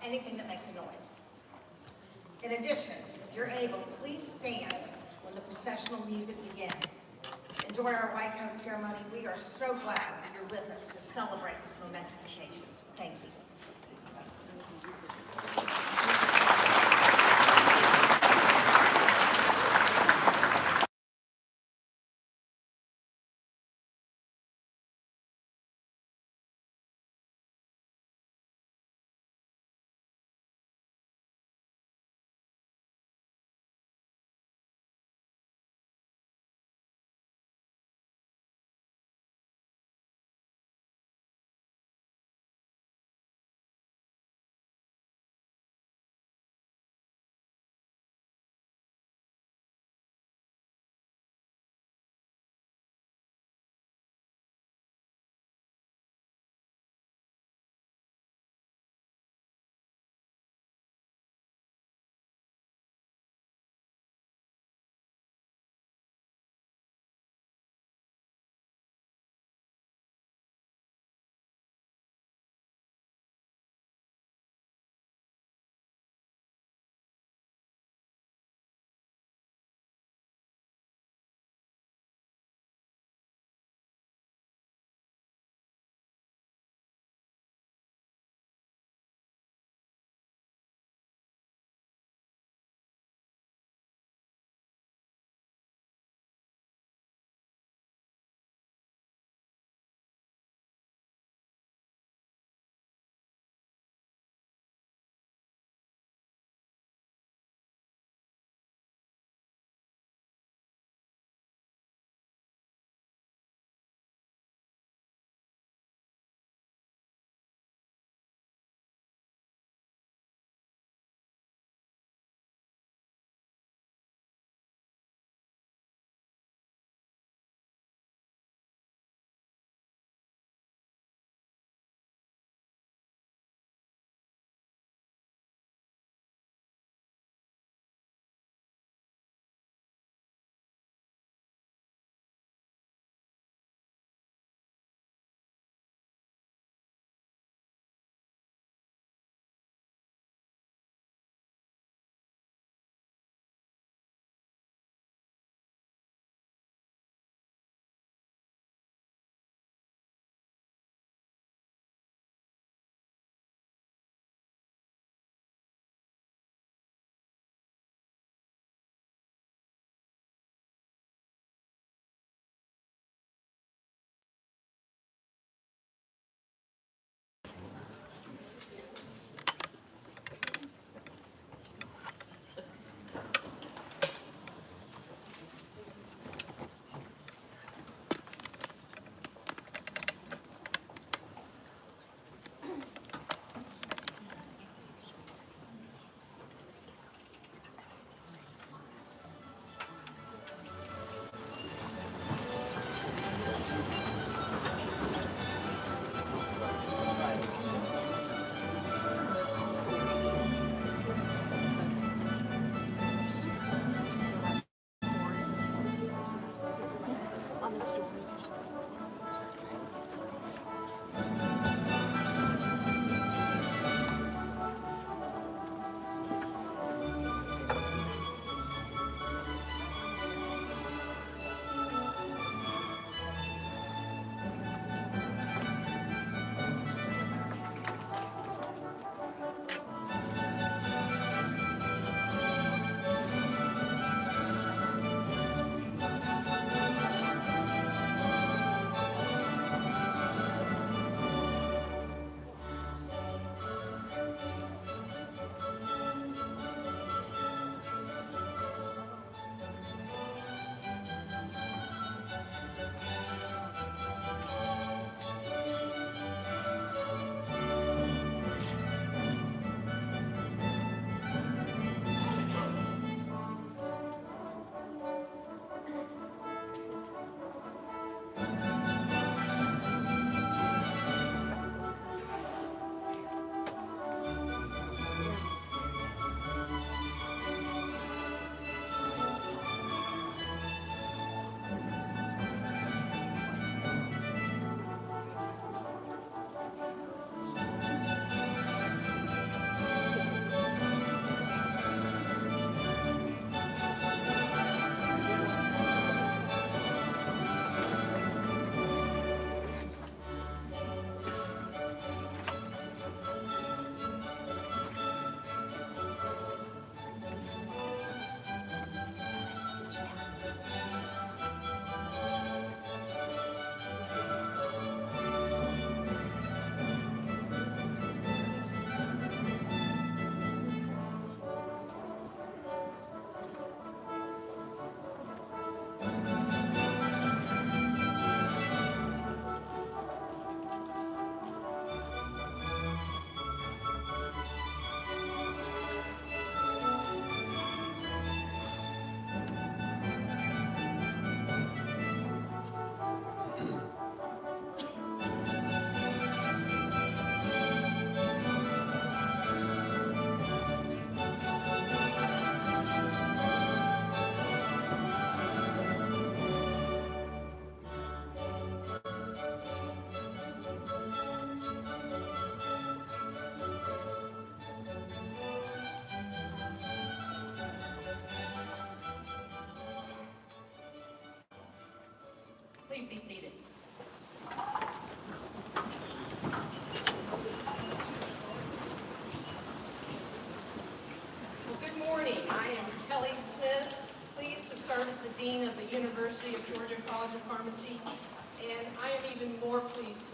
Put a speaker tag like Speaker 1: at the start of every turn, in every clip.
Speaker 1: anything that makes a noise. In addition, if you're able, please stand when the processional music begins. And during our white coat ceremony, we are so glad that you're with us to celebrate this momentous occasion. Thank you.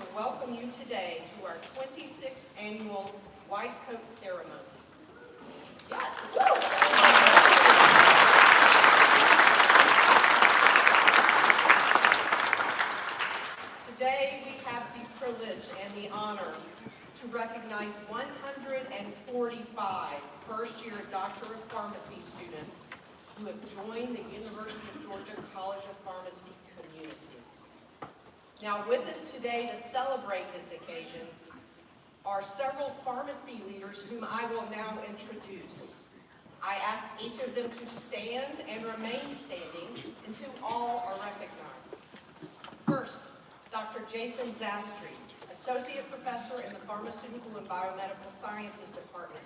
Speaker 2: to welcome you today to our 26th annual White Coat Ceremony. Yes. Today we have the privilege and the honor to recognize 145 first-year Doctor of Pharmacy students who have joined the University of Georgia College of Pharmacy community. Now with us today to celebrate this occasion are several pharmacy leaders whom I will now introduce. I ask each of them to stand and remain standing until all are recognized. First, Dr. Jason Zastry, Associate Professor in the Pharmaceutical and Biomedical Sciences Department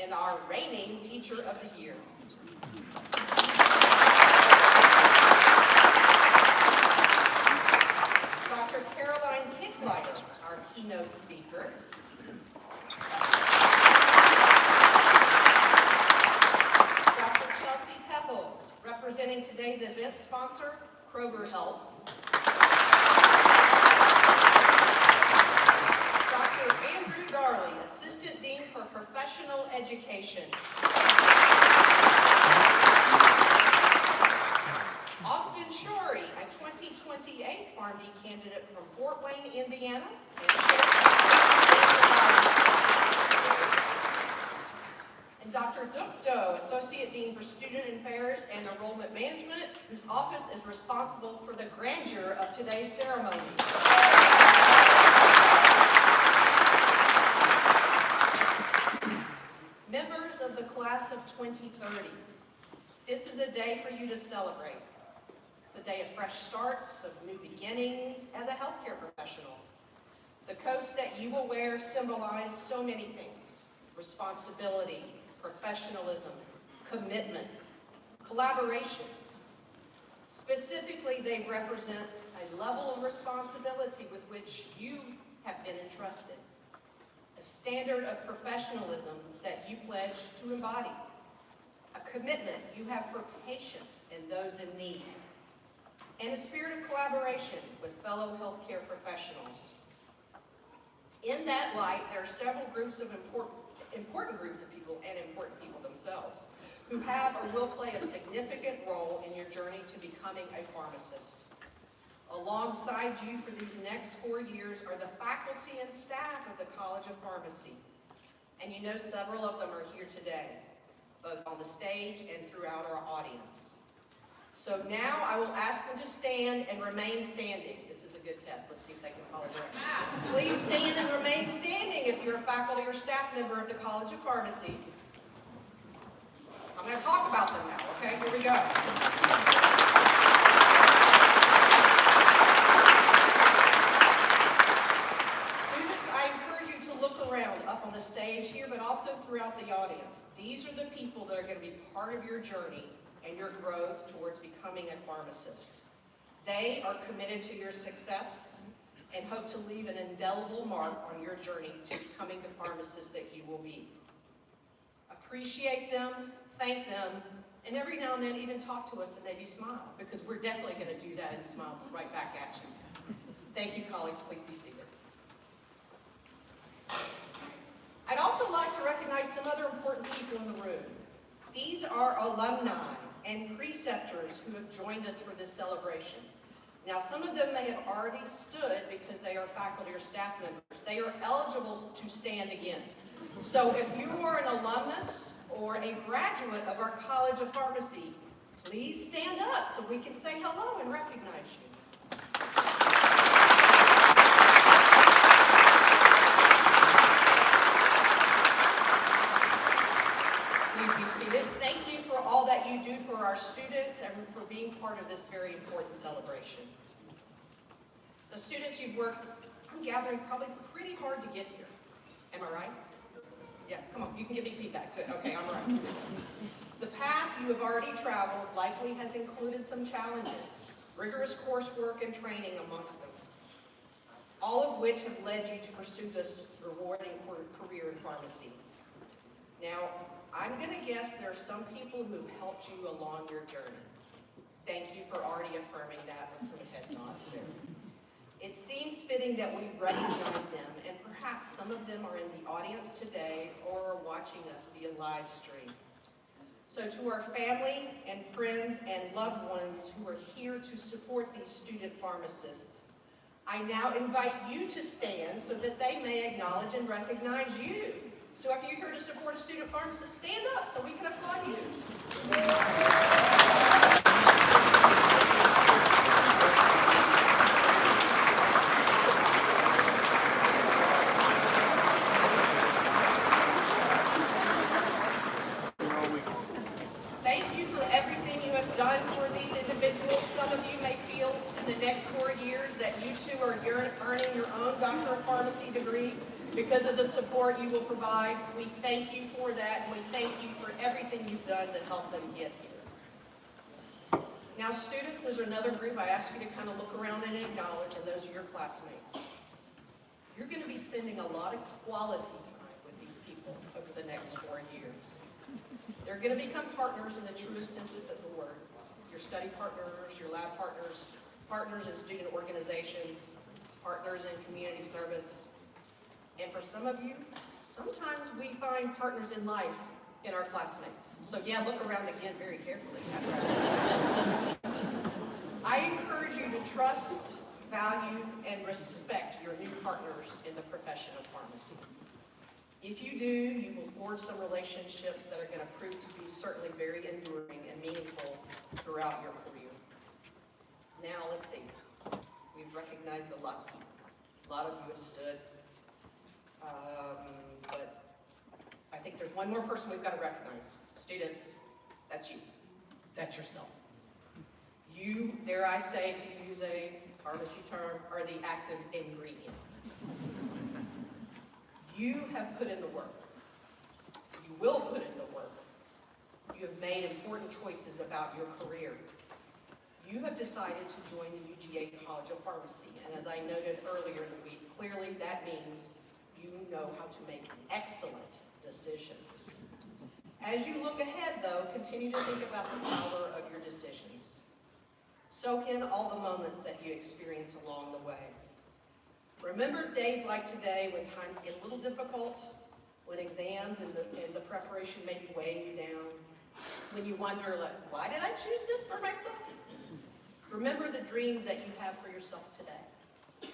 Speaker 2: and our reigning Teacher of the Year. Dr. Caroline Kicklighter, our keynote speaker. Dr. Chelsea Pebbles, representing today's event sponsor, Kroger Health. Dr. Andrew Darley, Assistant Dean for Professional Education. Austin Shorey, a 2028 PharmD candidate from Fort Wayne, Indiana. And Dr. Dukdo, Associate Dean for Student Affairs and Enrollment Management, whose office is responsible for the grandeur of today's ceremony. Members of the class of 2030, this is a day for you to celebrate. It's a day of fresh starts, of new beginnings as a healthcare professional. The coats that you will wear symbolize so many things: responsibility, professionalism, commitment, collaboration. Specifically, they represent a level of responsibility with which you have been entrusted, a standard of professionalism that you pledge to embody, a commitment you have for patients and those in need, and a spirit of collaboration with fellow healthcare professionals. In that light, there are several groups of important groups of people and important people themselves who have or will play a significant role in your journey to becoming a pharmacist. Alongside you for these next 4 years are the faculty and staff of the College of Pharmacy. And you know several of them are here today, both on the stage and throughout our audience. So now I will ask them to stand and remain standing. This is a good test. Let's see if they can follow directions. Please stand and remain standing if you're a faculty or staff member of the College of Pharmacy. I'm going to talk about them now, okay? Here we go. Students, I encourage you to look around up on the stage here, but also throughout the audience. These are the people that are going to be part of your journey and your growth towards becoming a pharmacist. They are committed to your success and hope to leave an indelible mark on your journey to becoming the pharmacist that you will be. Appreciate them, thank them, and every now and then even talk to us and maybe smile, because we're definitely going to do that and smile right back at you. Thank you, colleagues. Please be seated. I'd also like to recognize some other important people in the room. These are alumni and preceptors who have joined us for this celebration. Now, some of them may have already stood because they are faculty or staff members. They are eligible to stand again. So if you are an alumnus or a graduate of our College of Pharmacy, please stand up so we can say hello and recognize you. Please be seated. Thank you for all that you do for our students and for being part of this very important celebration. The students you've worked, I'm gathering, probably pretty hard to get here. Am I right? Yeah, come on, you can give me feedback. Good, okay, I'm right. The path you have already traveled likely has included some challenges, rigorous coursework and training amongst them, all of which have led you to pursue this rewarding career in pharmacy. Now, I'm going to guess there are some people who helped you along your journey. Thank you for already affirming that with some head nods there. It seems fitting that we recognize them, and perhaps some of them are in the audience today or are watching us via live stream. So to our family and friends and loved ones who are here to support these student pharmacists, I now invite you to stand so that they may acknowledge and recognize you. So if you're here to support a student pharmacist, stand up so we can applaud you. Thank you for everything you have done for these individuals. Some of you may feel in the next 4 years that you too are earning your own Doctor of Pharmacy degree because of the support you will provide. We thank you for that, and we thank you for everything you've done to help them get here. Now, students, there's another group I ask you to kind of look around and acknowledge, and those are your classmates. You're going to be spending a lot of quality time with these people over the next 4 years. They're going to become partners in the truest sense of the word. Your study partners, your lab partners, partners in student organizations, partners in community service. And for some of you, sometimes we find partners in life in our classmates. So yeah, look around again very carefully. I encourage you to trust, value, and respect your new partners in the profession of pharmacy. If you do, you will forge some relationships that are going to prove to be certainly very enduring and meaningful throughout your career. Now, let's see. We've recognized a lot of people. A lot of you have stood. But I think there's one more person we've got to recognize. Students, that's you. That's yourself. You, dare I say, to use a pharmacy term, are the active ingredient. You have put in the work. You will put in the work. You have made important choices about your career. You have decided to join the UGA College of Pharmacy, and as I noted earlier in the week, clearly that means you know how to make excellent decisions. As you look ahead, though, continue to think about the power of your decisions. Soak in all the moments that you experience along the way. Remember days like today when times get a little difficult, when exams and the preparation may be weighing you down, when you wonder, like, why did I choose this for myself? Remember the dreams that you have for yourself today.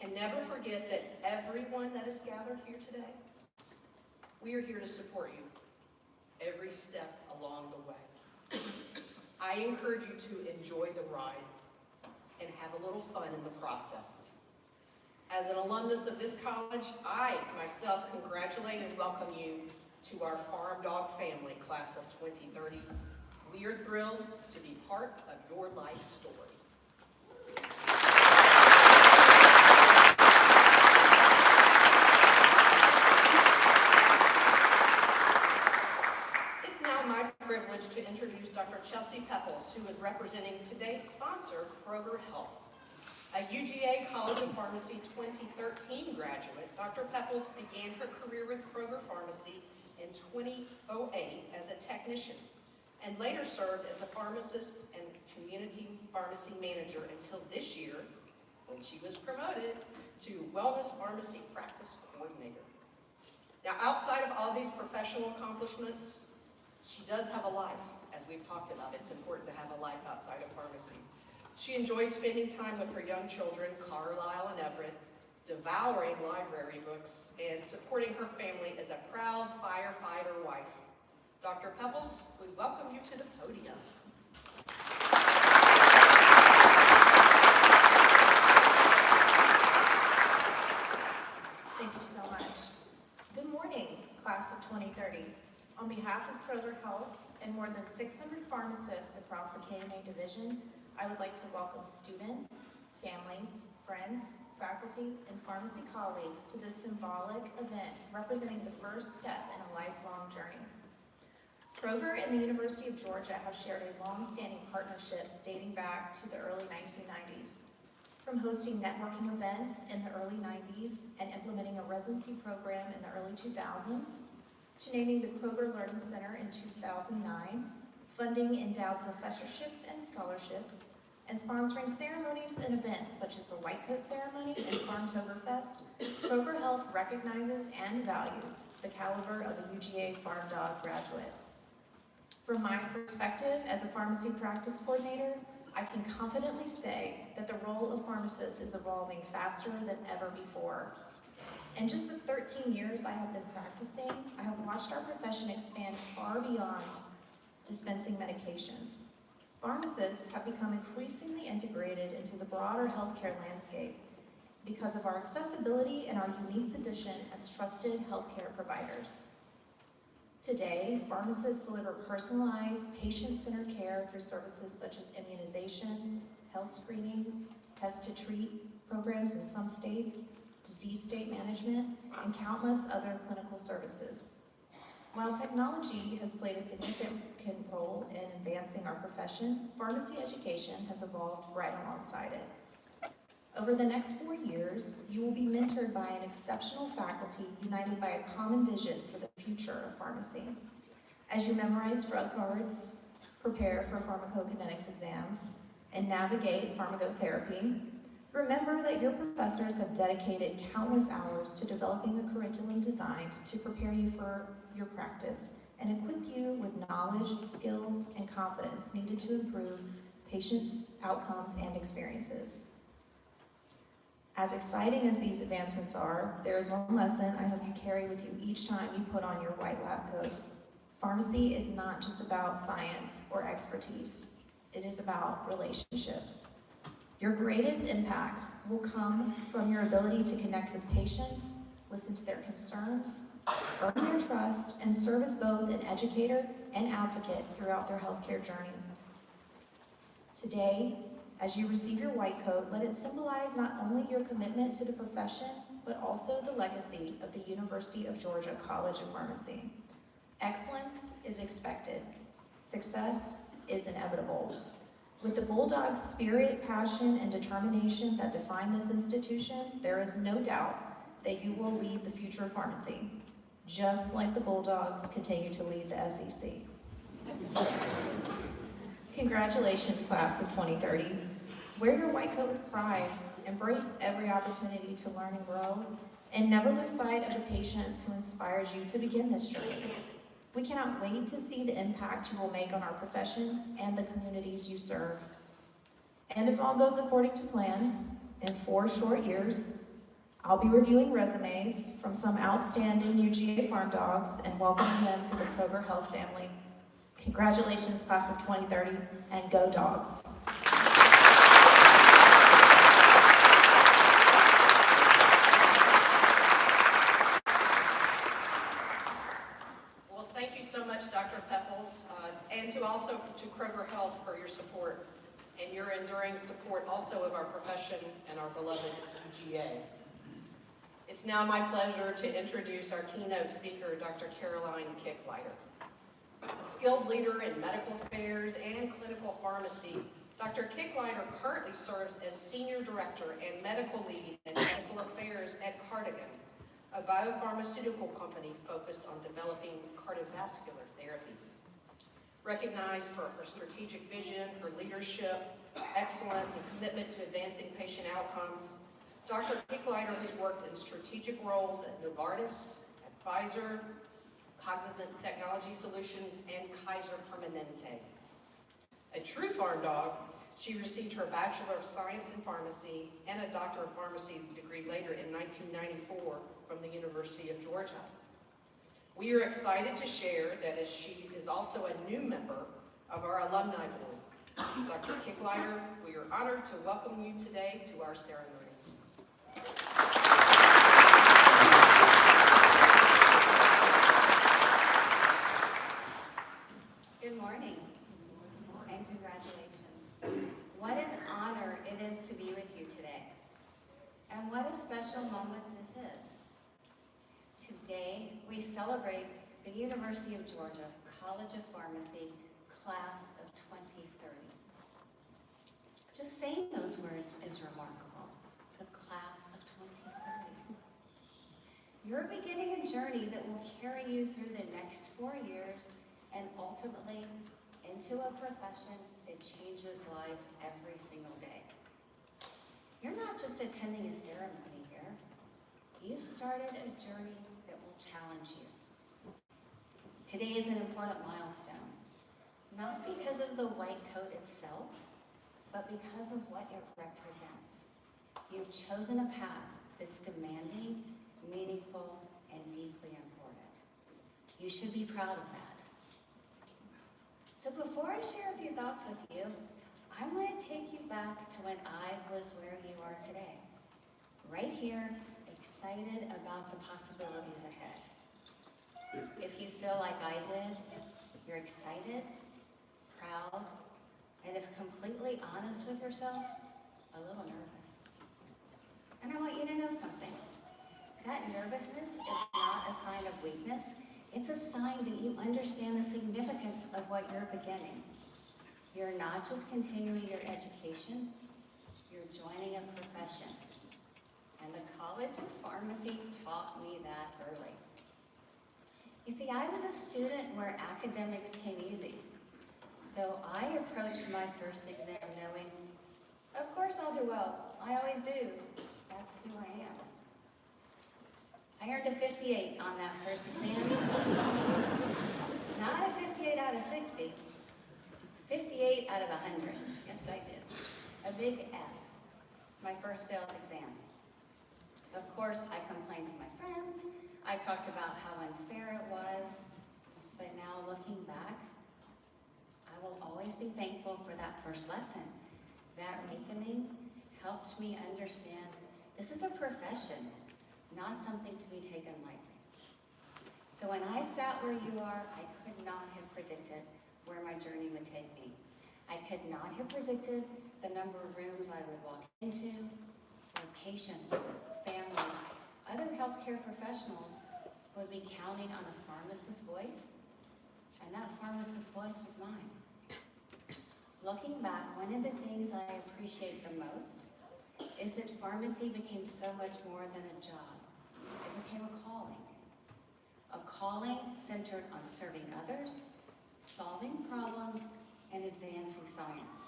Speaker 2: And never forget that everyone that is gathered here today, we are here to support you every step along the way. I encourage you to enjoy the ride and have a little fun in the process. As an alumnus of this college, I myself congratulate and welcome you to our PharmD family, class of 2030. We are thrilled to be part of your life story. It's now my privilege to introduce Dr. Chelsea Pepples, who is representing today's sponsor, Kroger Health. A UGA College of Pharmacy 2013 graduate, Dr. Pepples began her career with Kroger Pharmacy in 2008 as a technician, and later served as a pharmacist and community pharmacy manager until this year, when she was promoted to Wellness Pharmacy Practice Coordinator. Now, outside of all these professional accomplishments, she does have a life. As we've talked about, it's important to have a life outside of pharmacy. She enjoys spending time with her young children, Carlisle and Everett, devouring library books, and supporting her family as a proud firefighter wife. Dr. Pepples, we welcome you to the podium.
Speaker 3: Thank you so much. Good morning, class of 2030. On behalf of Kroger Health and more than 600 pharmacists across the KMA division, I would like to welcome students, families, friends, faculty, and pharmacy colleagues to this symbolic event representing the first step in a lifelong journey. Kroger and the University of Georgia have shared a long-standing partnership dating back to the early 1990s. From hosting networking events in the early 90s and implementing a residency program in the early 2000s, to naming the Kroger Learning Center in 2009, funding endowed professorships and scholarships, and sponsoring ceremonies and events such as the White Coat Ceremony and Farmtoberfest, Kroger Health recognizes and values the caliber of a UGA Farm Dog graduate. From my perspective as a pharmacy practice coordinator, I can confidently say that the role of pharmacist is evolving faster than ever before. In just the 13 years I have been practicing, I have watched our profession expand far beyond dispensing medications. Pharmacists have become increasingly integrated into the broader healthcare landscape because of our accessibility and our unique position as trusted healthcare providers. Today, pharmacists deliver personalized, patient-centered care through services such as immunizations, health screenings, test-to-treat programs in some states, disease state management, and countless other clinical services. While technology has played a significant role in advancing our profession, pharmacy education has evolved right alongside it. Over the next 4 years, you will be mentored by an exceptional faculty united by a common vision for the future of pharmacy. As you memorize drug cards, prepare for pharmacokinetics exams, and navigate pharmacotherapy, remember that your professors have dedicated countless hours to developing a curriculum designed to prepare you for your practice and equip you with knowledge, skills, and confidence needed to improve patients' outcomes and experiences. As exciting as these advancements are, there is one lesson I hope you carry with you each time you put on your white lab coat. Pharmacy is not just about science or expertise. It is about relationships. Your greatest impact will come from your ability to connect with patients, listen to their concerns, earn their trust, and serve as both an educator and advocate throughout their healthcare journey. Today, as you receive your white coat, let it symbolize not only your commitment to the profession, but also the legacy of the University of Georgia College of Pharmacy. Excellence is expected. Success is inevitable. With the Bulldog's spirit, passion, and determination that define this institution, there is no doubt that you will lead the future of pharmacy, just like the Bulldogs continue to lead the SEC. Congratulations, class of 2030. Wear your white coat with pride, embrace every opportunity to learn and grow, and never lose sight of the patients who inspired you to begin this journey. We cannot wait to see the impact you will make on our profession and the communities you serve. And if all goes according to plan, in 4 short years, I'll be reviewing resumes from some outstanding UGA farm dogs and welcoming them to the Kroger Health family. Congratulations, class of 2030, and go dogs.
Speaker 2: Well, thank you so much, Dr. Pepples, and also to Kroger Health for your support and your enduring support also of our profession and our beloved UGA. It's now my pleasure to introduce our keynote speaker, Dr. Caroline Kicklighter. A skilled leader in medical affairs and clinical pharmacy, Dr. Kicklighter currently serves as Senior Director and Medical Lead in Medical Affairs at Cardigan, a biopharmaceutical company focused on developing cardiovascular therapies. Recognized for her strategic vision, her leadership, excellence, and commitment to advancing patient outcomes, Dr. Kicklighter has worked in strategic roles at Novartis, at Pfizer, Cognizant Technology Solutions, and Kaiser Permanente. A true farm dog, she received her Bachelor of Science in Pharmacy and a Doctor of Pharmacy degree later in 1994 from the University of Georgia. We are excited to share that as she is also a new member of our alumni board. Dr. Kicklighter, we are honored to welcome you today to our ceremony.
Speaker 4: Good morning, and congratulations. What an honor it is to be with you today. And what a special moment this is. Today, we celebrate the University of Georgia College of Pharmacy class of 2030. Just saying those words is remarkable. The class of 2030. You're beginning a journey that will carry you through the next 4 years and ultimately into a profession that changes lives every single day. You're not just attending a ceremony here. You've started a journey that will challenge you. Today is an important milestone, not because of the white coat itself, but because of what it represents. You've chosen a path that's demanding, meaningful, and deeply important. You should be proud of that. So before I share a few thoughts with you, I want to take you back to when I was where you are today. Right here, excited about the possibilities ahead. If you feel like I did, you're excited, proud, and if completely honest with yourself, a little nervous. And I want you to know something. That nervousness is not a sign of weakness. It's a sign that you understand the significance of what you're beginning. You're not just continuing your education, you're joining a profession. And the College of Pharmacy taught me that early. You see, I was a student where academics came easy. So I approached my first exam knowing, of course I'll do well. I always do. That's who I am. I earned a 58 on that first exam. Not a 58 out of 60. 58 out of 100. Yes, I did. A big F. My first failed exam. Of course, I complained to my friends. I talked about how unfair it was. But now looking back, I will always be thankful for that first lesson. That reckoning helped me understand this is a profession, not something to be taken lightly. So when I sat where you are, I could not have predicted where my journey would take me. I could not have predicted the number of rooms I would walk into, where patients, families, other healthcare professionals would be counting on a pharmacist's voice, and that pharmacist's voice was mine. Looking back, one of the things I appreciate the most is that pharmacy became so much more than a job. It became a calling centered on serving others, solving problems, and advancing science.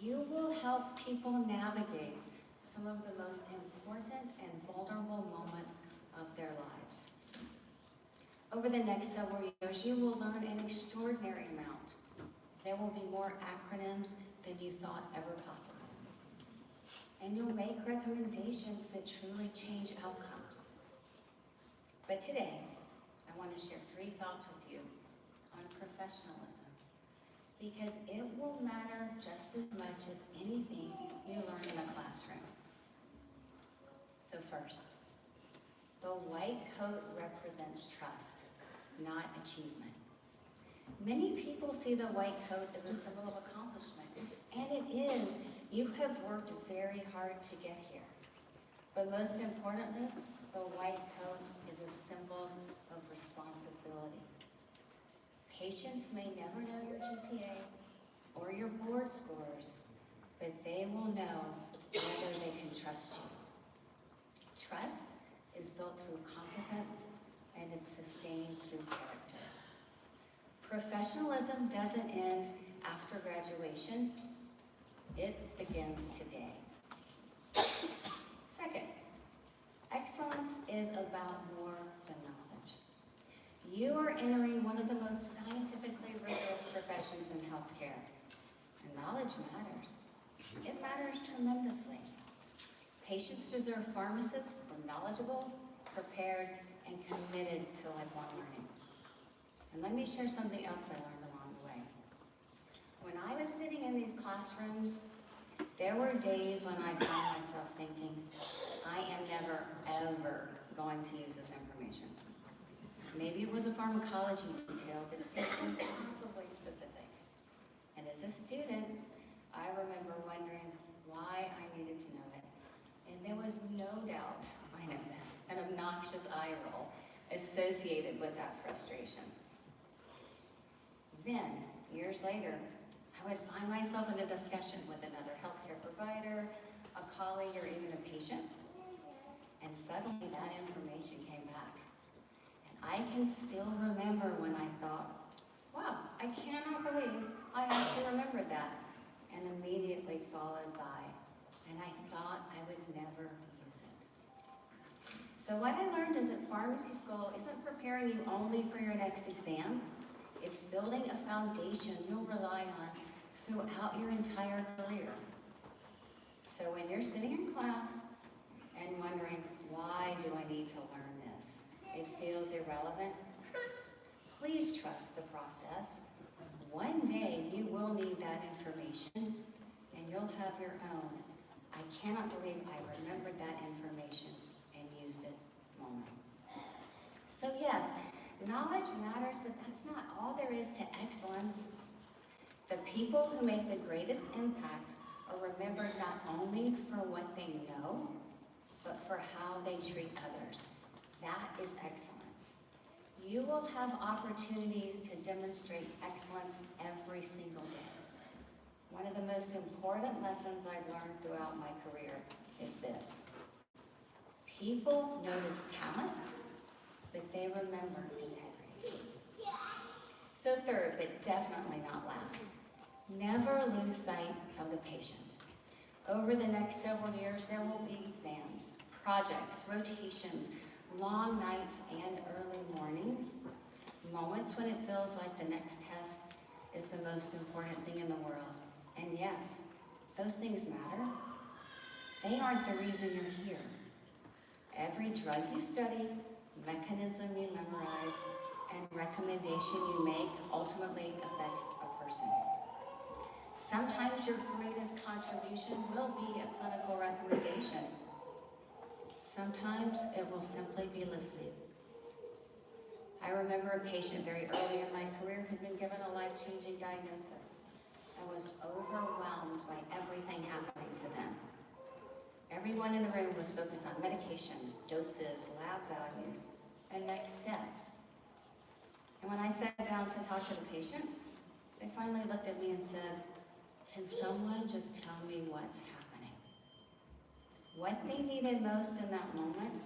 Speaker 4: You will help people navigate some of the most important and vulnerable moments of their lives. Over the next several years, you will learn an extraordinary amount. There will be more acronyms than you thought ever possible. And you'll make recommendations that truly change outcomes. But today, I want to share 3 thoughts with you on professionalism, because it will matter just as much as anything you learn in a classroom. So first, the white coat represents trust, not achievement. Many people see the white coat as a symbol of accomplishment, and it is. You have worked very hard to get here. But most importantly, the white coat is a symbol of responsibility. Patients may never know your GPA or your board scores, but they will know whether they can trust you. Trust is built through competence, and it's sustained through character. Professionalism doesn't end after graduation. It begins today. Second, excellence is about more than knowledge. You are entering one of the most scientifically rigorous professions in healthcare. And knowledge matters. It matters tremendously. Patients deserve pharmacists who are knowledgeable, prepared, and committed to lifelong learning. And let me share something else I learned along the way. When I was sitting in these classrooms, there were days when I found myself thinking, I am never, ever going to use this information. Maybe it was a pharmacology detail that seemed impossibly specific. And as a student, I remember wondering why I needed to know it. And there was no doubt, I know this, an obnoxious eye roll associated with that frustration. Then, years later, I would find myself in a discussion with another healthcare provider, a colleague, or even a patient, and suddenly that information came back. And I can still remember when I thought, wow, I cannot believe I actually remembered that. And immediately followed by, and I thought I would never use it. So what I learned is that pharmacy school isn't preparing you only for your next exam. It's building a foundation you'll rely on throughout your entire career. So when you're sitting in class and wondering, why do I need to learn this? It feels irrelevant. Please trust the process. One day you will need that information and you'll have your own. I cannot believe I remembered that information and used it moment. So yes, knowledge matters, but that's not all there is to excellence. The people who make the greatest impact are remembered not only for what they know, but for how they treat others. That is excellence. You will have opportunities to demonstrate excellence every single day. One of the most important lessons I've learned throughout my career is this. People notice talent, but they remember integrity. So third, but definitely not last, never lose sight of the patient. Over the next several years, there will be exams, projects, rotations, long nights and early mornings, moments when it feels like the next test is the most important thing in the world. And yes, those things matter. They aren't the reason you're here. Every drug you study, mechanism you memorize, and recommendation you make ultimately affects a person. Sometimes your greatest contribution will be a clinical recommendation. Sometimes it will simply be listening. I remember a patient very early in my career who'd been given a life-changing diagnosis and was overwhelmed by everything happening to them. Everyone in the room was focused on medications, doses, lab values, and next steps. And when I sat down to talk to the patient, they finally looked at me and said, "Can someone just tell me what's happening?" What they needed most in that moment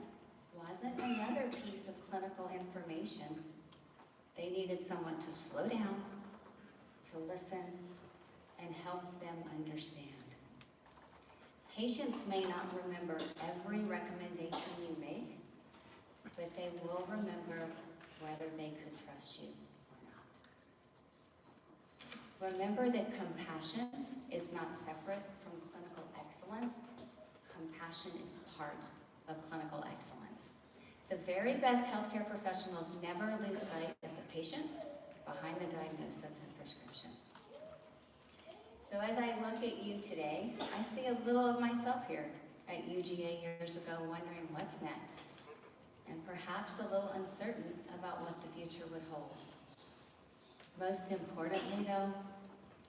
Speaker 4: wasn't another piece of clinical information. They needed someone to slow down, to listen, and help them understand. Patients may not remember every recommendation you make, but they will remember whether they could trust you or not. Remember that compassion is not separate from clinical excellence. Compassion is part of clinical excellence. The very best healthcare professionals never lose sight of the patient behind the diagnosis and prescription. So as I look at you today, I see a little of myself here at UGA years ago, wondering what's next, and perhaps a little uncertain about what the future would hold. Most importantly, though,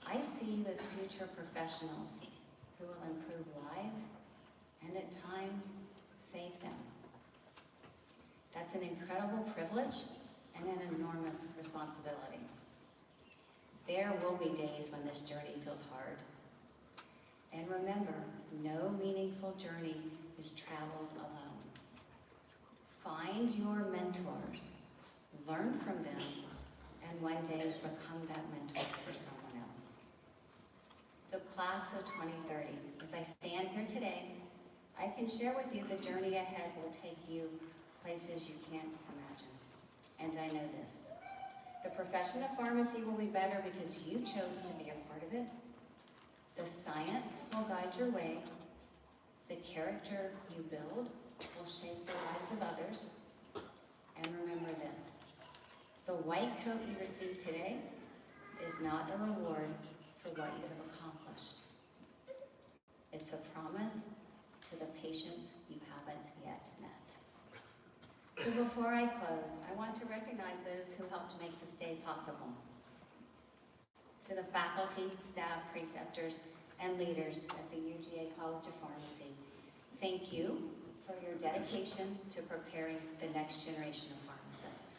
Speaker 4: I see you as future professionals who will improve lives and at times save them. That's an incredible privilege and an enormous responsibility. There will be days when this journey feels hard. And remember, no meaningful journey is traveled alone. Find your mentors, learn from them, and one day become that mentor for someone else. So class of 2030, as I stand here today, I can share with you the journey ahead will take you places you can't imagine. And I know this. The profession of pharmacy will be better because you chose to be a part of it. The science will guide your way. The character you build will shape the lives of others. And remember this. The white coat you receive today is not a reward for what you have accomplished. It's a promise to the patients you haven't yet met. So before I close, I want to recognize those who helped make this day possible. To the faculty, staff, preceptors, and leaders at the UGA College of Pharmacy, thank you for your dedication to preparing the next generation of pharmacists.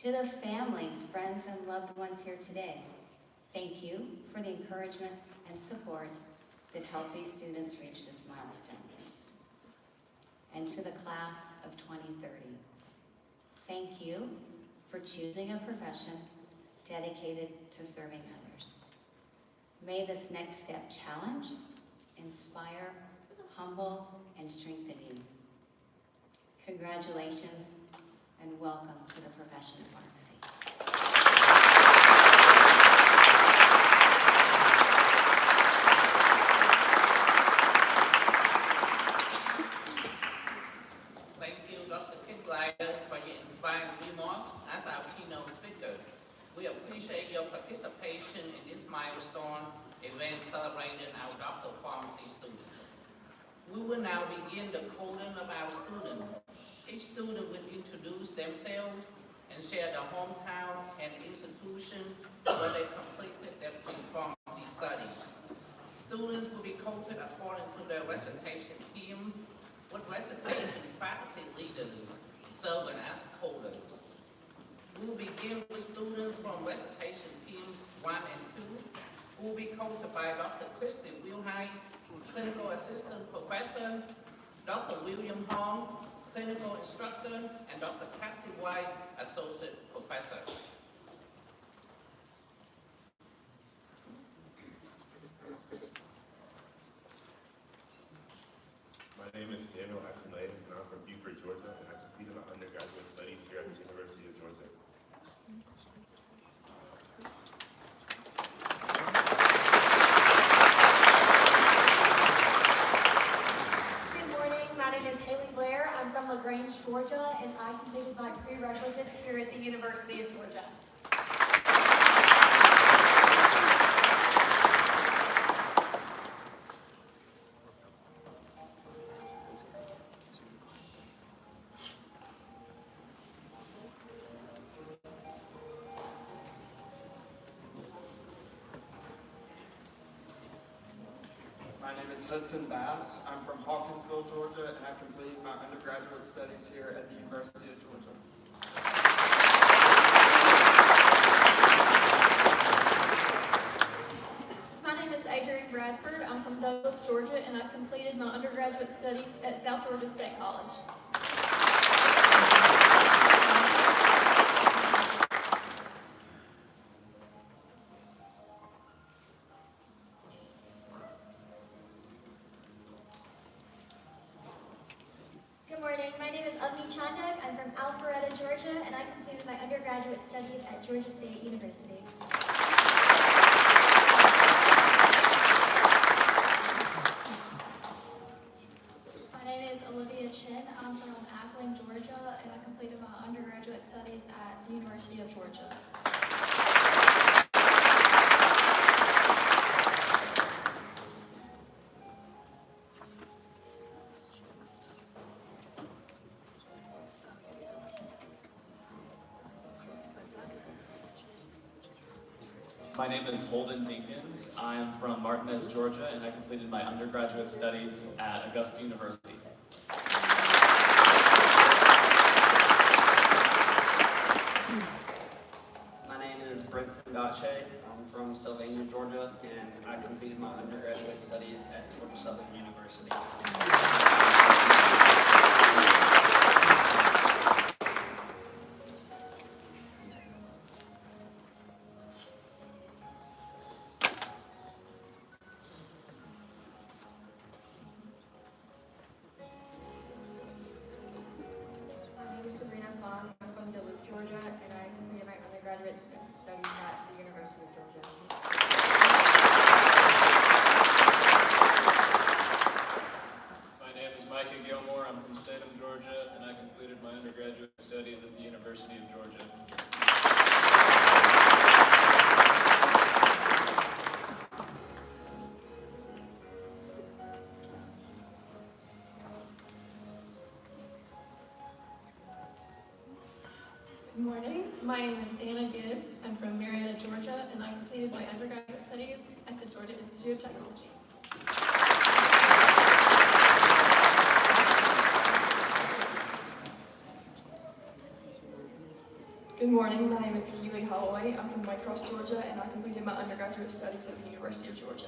Speaker 4: To the families, friends, and loved ones here today, thank you for the encouragement and support that helped these students reach this milestone. And to the class of 2030, thank you for choosing a profession dedicated to serving others. May this next step challenge, inspire, humble, and strengthen you. Congratulations and welcome to the profession of pharmacy.
Speaker 5: Thank you, Dr. Kicklider, for your inspiring remarks as our keynote speaker. We appreciate your participation in this milestone event celebrating our Doctor of Pharmacy students. We will now begin the coding of our students. Each student will introduce themselves and share their hometown and institution where they completed their pre-pharmacy studies. Students will be coded according to their recitation teams, with recitation faculty leaders serving as coders. We will begin with students from recitation teams 1 and 2, who will be coded by Dr. Christy Wilhite, Clinical Assistant Professor, Dr. William Hong, Clinical Instructor, and Dr. Kathy White, Associate Professor.
Speaker 6: My name is Samuel Akinlade, and I'm from Beaufort, Georgia, and I completed my undergraduate studies here at the University of Georgia.
Speaker 7: Good morning, my name is Haley Blair. I'm from LaGrange, Georgia, and I completed my prerequisites here at the University of Georgia.
Speaker 8: My name is Hudson Bass. I'm from Hawkinsville, Georgia, and I completed my undergraduate studies here at the University of Georgia.
Speaker 7: My name is Adrienne Bradford. I'm from Douglas, Georgia, and I completed my undergraduate studies at South Georgia State College.
Speaker 9: Good morning. My name is Avni Chandak. I'm from Alpharetta, Georgia, and I completed my undergraduate studies at Georgia State University.
Speaker 7: My name is Olivia Chin. I'm from Ackling, Georgia, and I completed my undergraduate studies at the University of Georgia.
Speaker 10: My name is Holden Dinkins. I'm from Martinez, Georgia, and I completed my undergraduate studies at Augusta University.
Speaker 8: My name is Brinson Gotche. I'm from Sylvania, Georgia, and I completed my undergraduate studies at Georgia Southern University.
Speaker 7: I'm from Duluth, Georgia, and I completed my undergraduate studies at the University of Georgia.
Speaker 10: My name is Micah Gilmore. I'm from Statham, Georgia, and I completed my undergraduate studies at the University of Georgia.
Speaker 7: Good morning. My name is Anna Gibbs. I'm from Marietta, Georgia, and I completed my undergraduate studies at the Georgia Institute of Technology. Good morning. My name is Keely Holloway. I'm from Whitecross, Georgia, and I completed my undergraduate studies at the University of Georgia.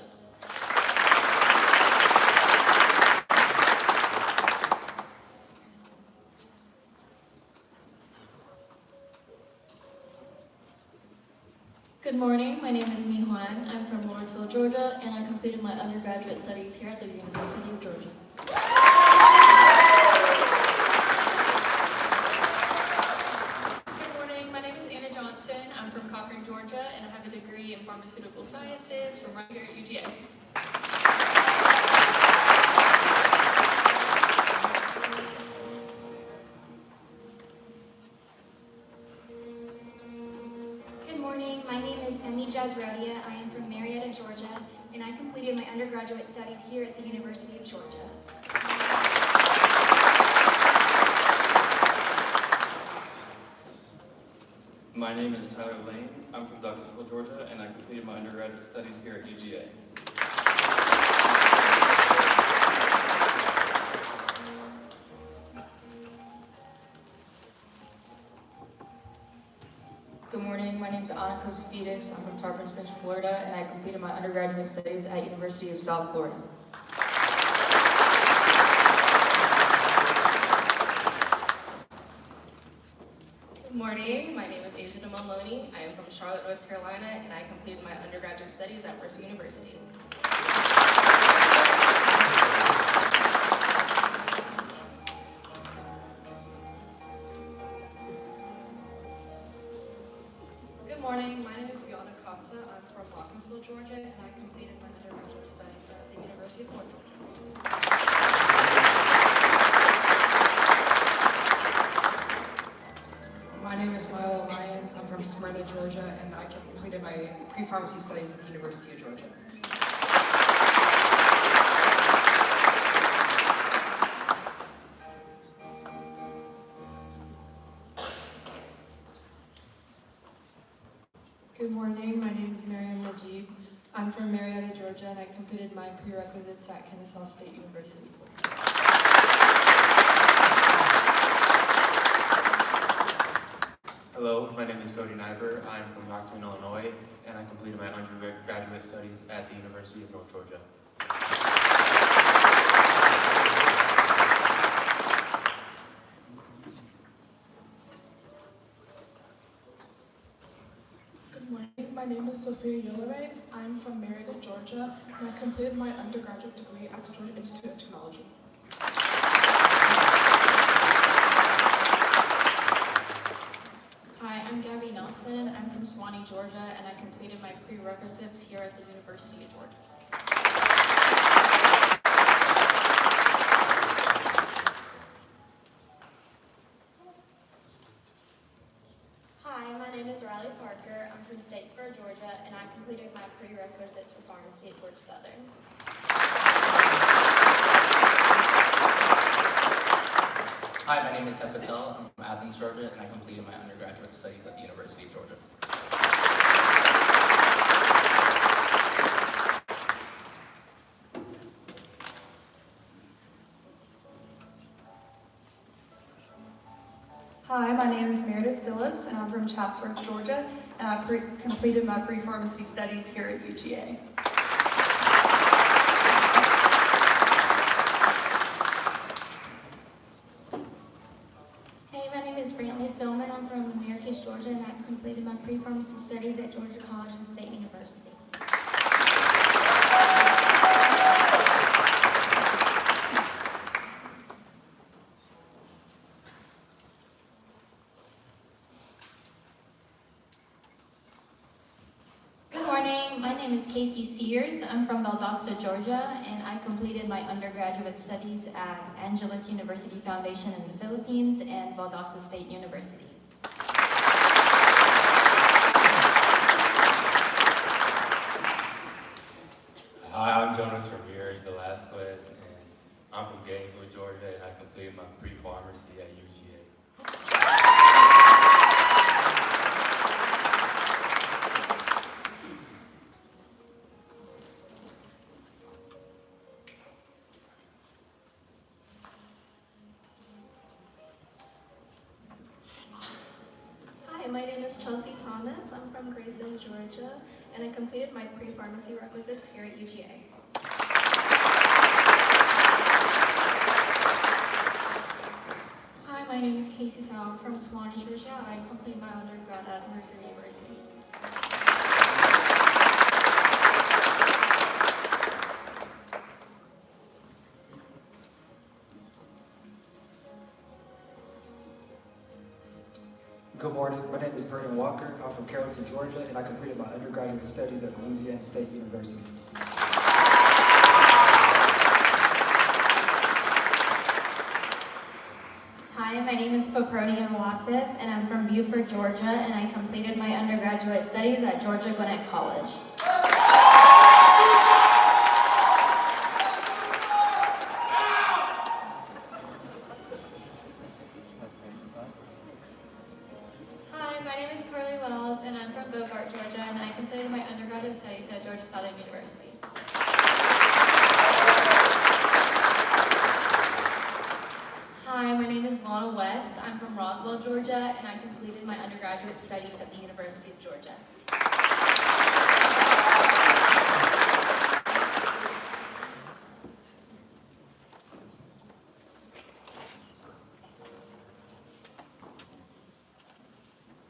Speaker 11: Good morning, my name is Mi Huang. I'm from Lawrenceville, Georgia, and I completed my undergraduate studies here at the University of Georgia.
Speaker 12: Good morning, my name is Anna Johnson. I'm from Cochran, Georgia, and I have a degree in pharmaceutical sciences from right here at UGA.
Speaker 9: Good morning, my name is Emmy Jazradia. I am from Marietta, Georgia, and I completed my undergraduate studies here at the University of Georgia.
Speaker 13: My name is Tyler Lane. I'm from Douglasville, Georgia, and I completed my undergraduate studies here at UGA.
Speaker 11: Good morning, my name is Anna Kosafidis. I'm from Tarpon Springs, Florida, and I completed my undergraduate studies at University of South Florida.
Speaker 12: Good morning, my name is Asia Maloney. I am from Charlotte, North Carolina, and I completed my undergraduate studies at Mercer University. Good morning, my name is Rihanna Katza. I'm from Watkinsville, Georgia, and I completed my undergraduate studies at the University of North Georgia.
Speaker 14: My name is Milo Lyons. I'm from Smyrna, Georgia, and I completed my pre-pharmacy studies at the University of Georgia.
Speaker 15: Good morning, my name is Miriam Najib. I'm from Marietta, Georgia, and I completed my prerequisites at Kennesaw State University.
Speaker 16: Hello, my name is Cody Nyber. I'm from Rockton, Illinois, and I completed my undergraduate studies at the University of North Georgia.
Speaker 17: Good morning, my name is Sophia Yolove. I'm from Marietta, Georgia, and I completed my undergraduate degree at the Georgia Institute of Technology.
Speaker 3: Hi, I'm Gabby Nelson. I'm from Suwanee, Georgia, and I completed my prerequisites here at the University of Georgia.
Speaker 9: Hi, my name is Riley Parker. I'm from Statesboro, Georgia, and I completed my prerequisites for pharmacy at Georgia Southern.
Speaker 18: Hi, my name is Ted Patel. I'm from Athens, Georgia, and I completed my undergraduate studies at the University of Georgia.
Speaker 19: Hi, my name is Meredith Phillips, and I'm from Chatsworth, Georgia, and I completed my pre-pharmacy studies here at UGA.
Speaker 9: Hey, my name is Brantley Philman. I'm from Americus, Georgia, and I completed my pre-pharmacy studies at Georgia College and State University.
Speaker 3: Good morning, my name is Casey Sears. I'm from Valdosta, Georgia, and I completed my undergraduate studies at Angeles University Foundation in the Philippines and Valdosta State University.
Speaker 20: Hi, I'm Jonas Ramirez Velasquez, and I'm from Gainesville, Georgia, and I completed my pre-pharmacy at UGA.
Speaker 21: Hi, my name is Chelsea Thomas. I'm from Grayson, Georgia, and I completed my pre-pharmacy requisites here at UGA.
Speaker 9: Hi, my name is Casey Sal. I'm from Suwanee, Georgia. I completed my undergrad at Mercer University.
Speaker 1: Good morning. My name is Vernon Walker. I'm from Carrollton, Georgia, and I completed my undergraduate studies at Louisiana State University.
Speaker 22: Hi, my name is Fopronia Wasif, and I'm from Beaufort, Georgia, and I completed my undergraduate studies at Georgia Gwinnett College.
Speaker 7: Hi, my name is Carly Wells, and I'm from Bogart, Georgia, and I completed my undergraduate studies at Georgia Southern University. Hi, my name is Lana West. I'm from Roswell, Georgia, and I completed my undergraduate studies at the University of Georgia.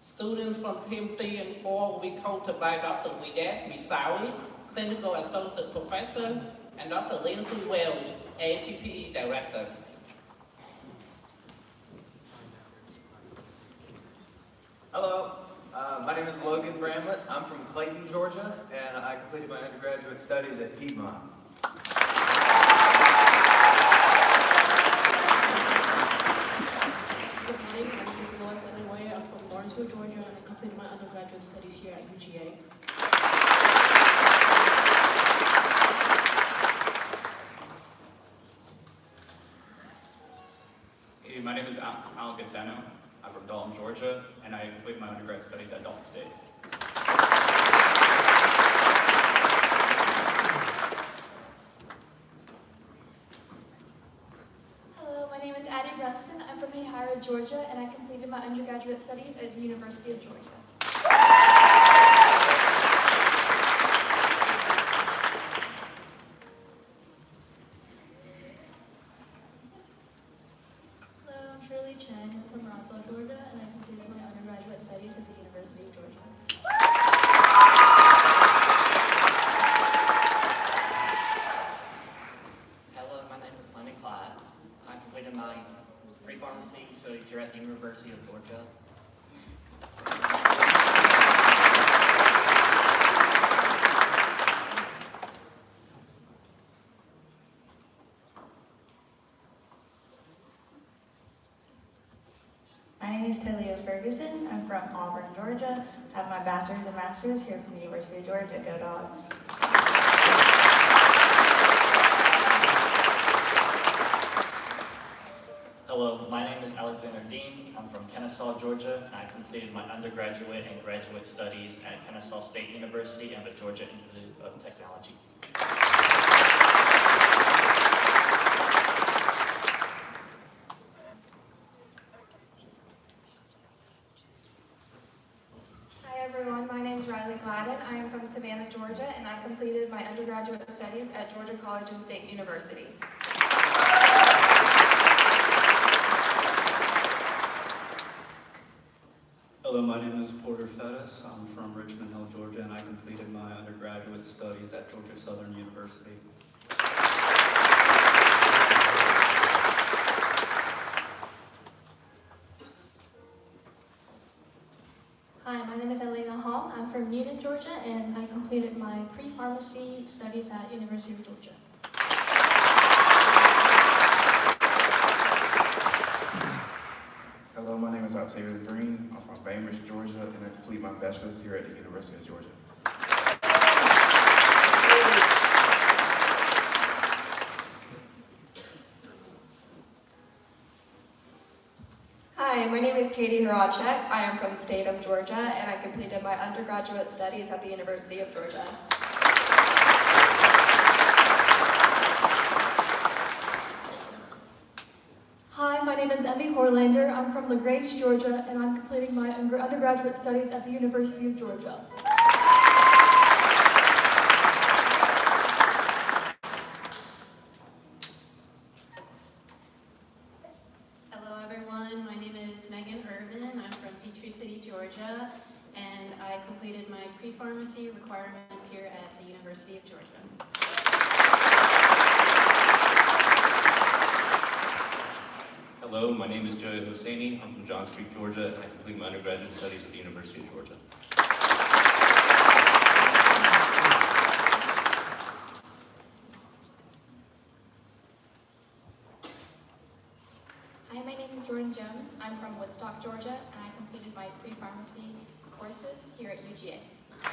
Speaker 5: Students from Team 3 and 4 will be coached by Dr. Widat Misawi, Clinical Associate Professor, and Dr. Lindsay Welch, APPE Director.
Speaker 23: Hello, my name is Logan Bramlett. I'm from Clayton, Georgia, and I completed my undergraduate studies at Piedmont.
Speaker 24: Good morning, my name is Lois Anyway. I'm from Lawrenceville, Georgia, and I completed my undergraduate studies here at UGA.
Speaker 10: Hey, my name is Al Gattano. I'm from Dalton, Georgia, and I completed my undergrad studies at Dalton State.
Speaker 7: Hello, my name is Addie Brunson. I'm from Hahira, Georgia, and I completed my undergraduate studies at the University of Georgia.
Speaker 21: Hello, I'm Shirley Chen. I'm from Roswell, Georgia, and I completed my undergraduate studies at the University of Georgia.
Speaker 25: Hello, my name is Lenny Clyde. I completed my pre-pharmacy studies here at the University of Georgia.
Speaker 22: My name is Talia Ferguson. I'm from Auburn, Georgia. I have my bachelor's and master's here from the University of Georgia. Go Dogs.
Speaker 26: Hello, my name is Alexander Dean. I'm from Kennesaw, Georgia, and I completed my undergraduate and graduate studies at Kennesaw State University and the Georgia Institute of Technology.
Speaker 3: Hi everyone, my name is Riley Gladden. I am from Savannah, Georgia, and I completed my undergraduate studies at Georgia College and State University.
Speaker 27: Hello, my name is Porter Fettis. I'm from Richmond Hill, Georgia, and I completed my undergraduate studies at Georgia Southern University.
Speaker 21: Hi, my name is Elena Hall. I'm from Newton, Georgia, and I completed my pre-pharmacy studies at University of Georgia.
Speaker 28: Hello, my name is Octavius Green. I'm from Bainbridge, Georgia, and I complete my bachelor's here at the University of Georgia.
Speaker 29: Hi, my name is Katie Horacek. I am from State of Georgia, and I completed my undergraduate studies at the University of Georgia.
Speaker 21: Hi, my name is Emmy Horlander. I'm from LaGrange, Georgia, and I'm completing my undergraduate studies at the University of Georgia.
Speaker 22: Hello everyone, my name is Megan Irvin. I'm from Peachtree City, Georgia, and I completed my pre-pharmacy requirements here at the University of Georgia.
Speaker 2: Hello, my name is Joey Hosseini. I'm from Johns Creek, Georgia, and I completed my undergraduate studies at the University of Georgia.
Speaker 4: Hi, my name is Jordan Jones. I'm from Woodstock, Georgia, and I completed my pre-pharmacy courses here at UGA.
Speaker 6: Hi,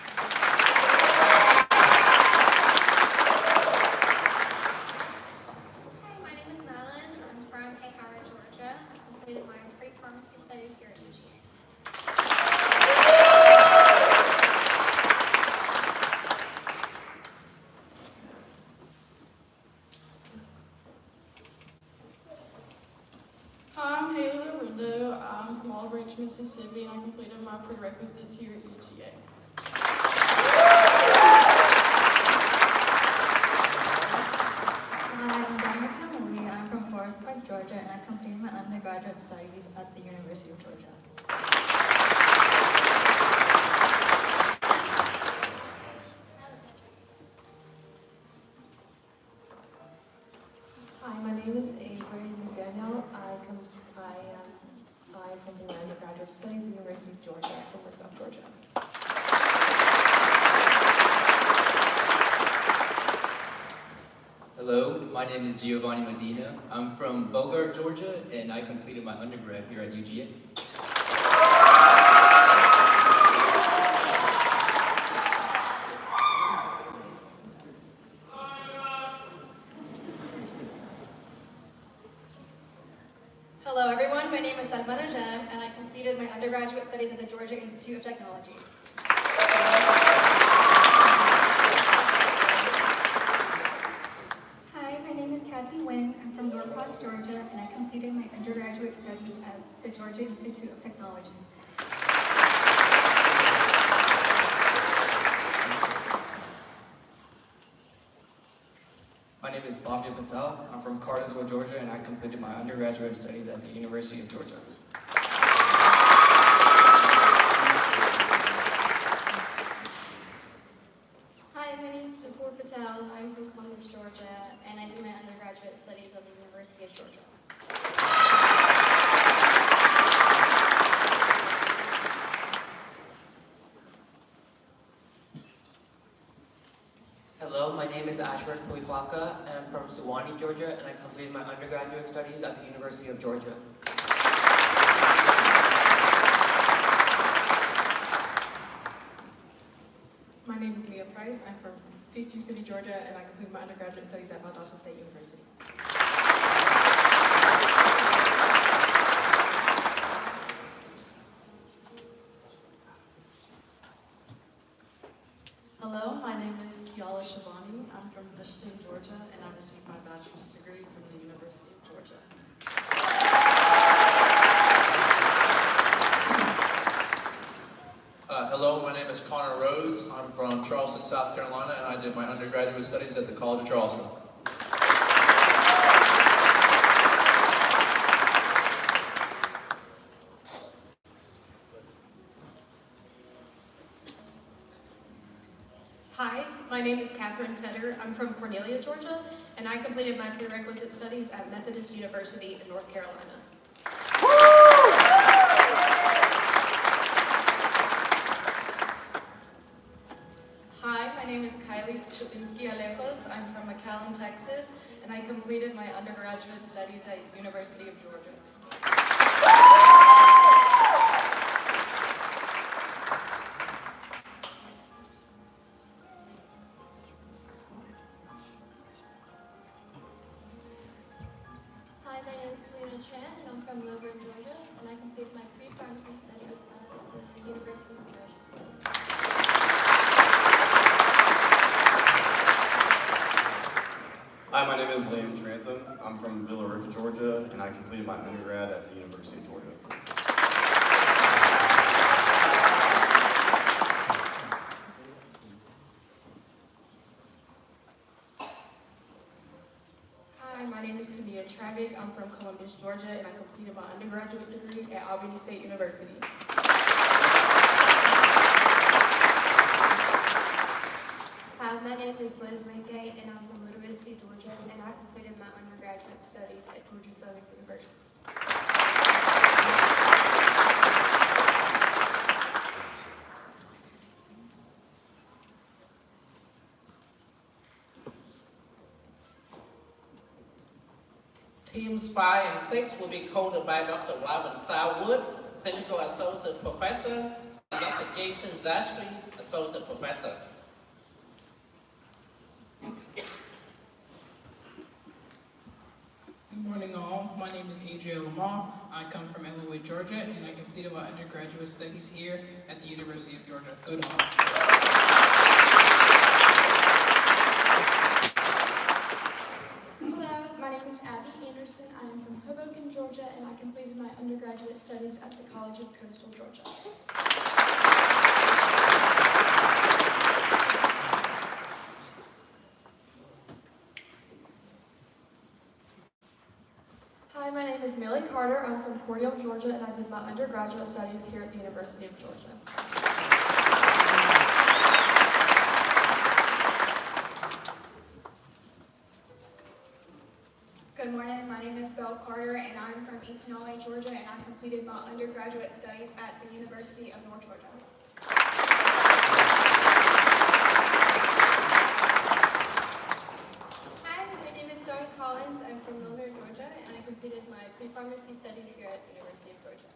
Speaker 6: my name is Madeline. I'm from Hahira, Georgia. I completed my pre-pharmacy studies here at UGA.
Speaker 24: Hi, I'm Haley Lorinda. I'm from Olive Branch, Mississippi, and I completed my prerequisites here at UGA.
Speaker 8: Hi, I'm Donna Kamali. I'm from Forest Park, Georgia, and I completed my undergraduate studies at the University of Georgia.
Speaker 11: Hi, my name is Avery McDaniel. I completed my undergraduate studies at the University of Georgia from Woodstock, Georgia.
Speaker 12: Hello, my name is Giovanni Medina. I'm from Bogart, Georgia, and I completed my undergrad here at UGA.
Speaker 29: Hello everyone, my name is Salman Ajam and I completed my undergraduate studies at the Georgia Institute of Technology.
Speaker 8: Hi, my name is Kathy Nguyen. I'm from Norcross, Georgia, and I completed my undergraduate studies at the Georgia Institute of Technology.
Speaker 13: My name is Bhavya Patel. I'm from Cartersville, Georgia, and I completed my undergraduate studies at the University of Georgia.
Speaker 22: Hi, my name is Nupur Patel. I'm from Columbus, Georgia, and I do my undergraduate studies at the University of Georgia.
Speaker 14: Hello, my name is Ashworth Pulipaka, and I'm from Suwannee, Georgia, and I completed my undergraduate studies at the University of Georgia.
Speaker 11: My name is Mia Price. I'm from Peachtree City, Georgia, and I completed my undergraduate studies at Valdosta State University.
Speaker 15: Hello, my name is Kiala Shavani. I'm from Bushton, Georgia, and I received my bachelor's degree from the University of Georgia.
Speaker 30: Hello, my name is Connor Rhodes. I'm from Charleston, South Carolina, and I did my undergraduate studies at the College of Charleston.
Speaker 29: Hi, my name is Catherine Tedder. I'm from Cornelia, Georgia, and I completed my prerequisite studies at Methodist University in North Carolina.
Speaker 11: Hi, my name is Kylie Szopinski Alejos. I'm from McAllen, Texas, and I completed my undergraduate studies at University of Georgia.
Speaker 6: Hi, my name is Selena Chan, and I'm from Lilburn, Georgia, and I completed my pre-pharmacy studies at the University of Georgia.
Speaker 31: Hi, my name is Liam Trantham. I'm from Villa Rica, Georgia, and I completed my undergrad at the University of Georgia.
Speaker 11: Hi, my name is Tania Tragic. I'm from Columbus, Georgia, and I completed my undergraduate degree at Albany State University.
Speaker 22: Hi, my name is Liz Wingate, and I'm from Little Vista, Georgia, and I completed my undergraduate studies at Georgia Southern University.
Speaker 1: Teams 5 and 6 will be coded by Dr. Robin Sarwood, Clinical Associate Professor, and Dr. Jason Zastry, Associate Professor.
Speaker 5: Good morning all, my name is Adriel Lamar. I come from Illinois, Georgia, and I completed my undergraduate studies here at the University of Georgia. Go Dogs!
Speaker 21: Hello, my name is Abby Anderson. I am from Hoboken, Georgia, and I completed my undergraduate studies at the College of Coastal Georgia. Hi, my name is Millie Carter. I'm from Cordele, Georgia, and I did my undergraduate studies here at the University of Georgia.
Speaker 7: Good morning, my name is Belle Carter and I'm from East Nolley, Georgia, and I completed my undergraduate studies at the University of North Georgia.
Speaker 6: Hi, my name is Dawn Collins. I'm from Milner, Georgia, and I completed my pre-pharmacy studies here at the University of Georgia.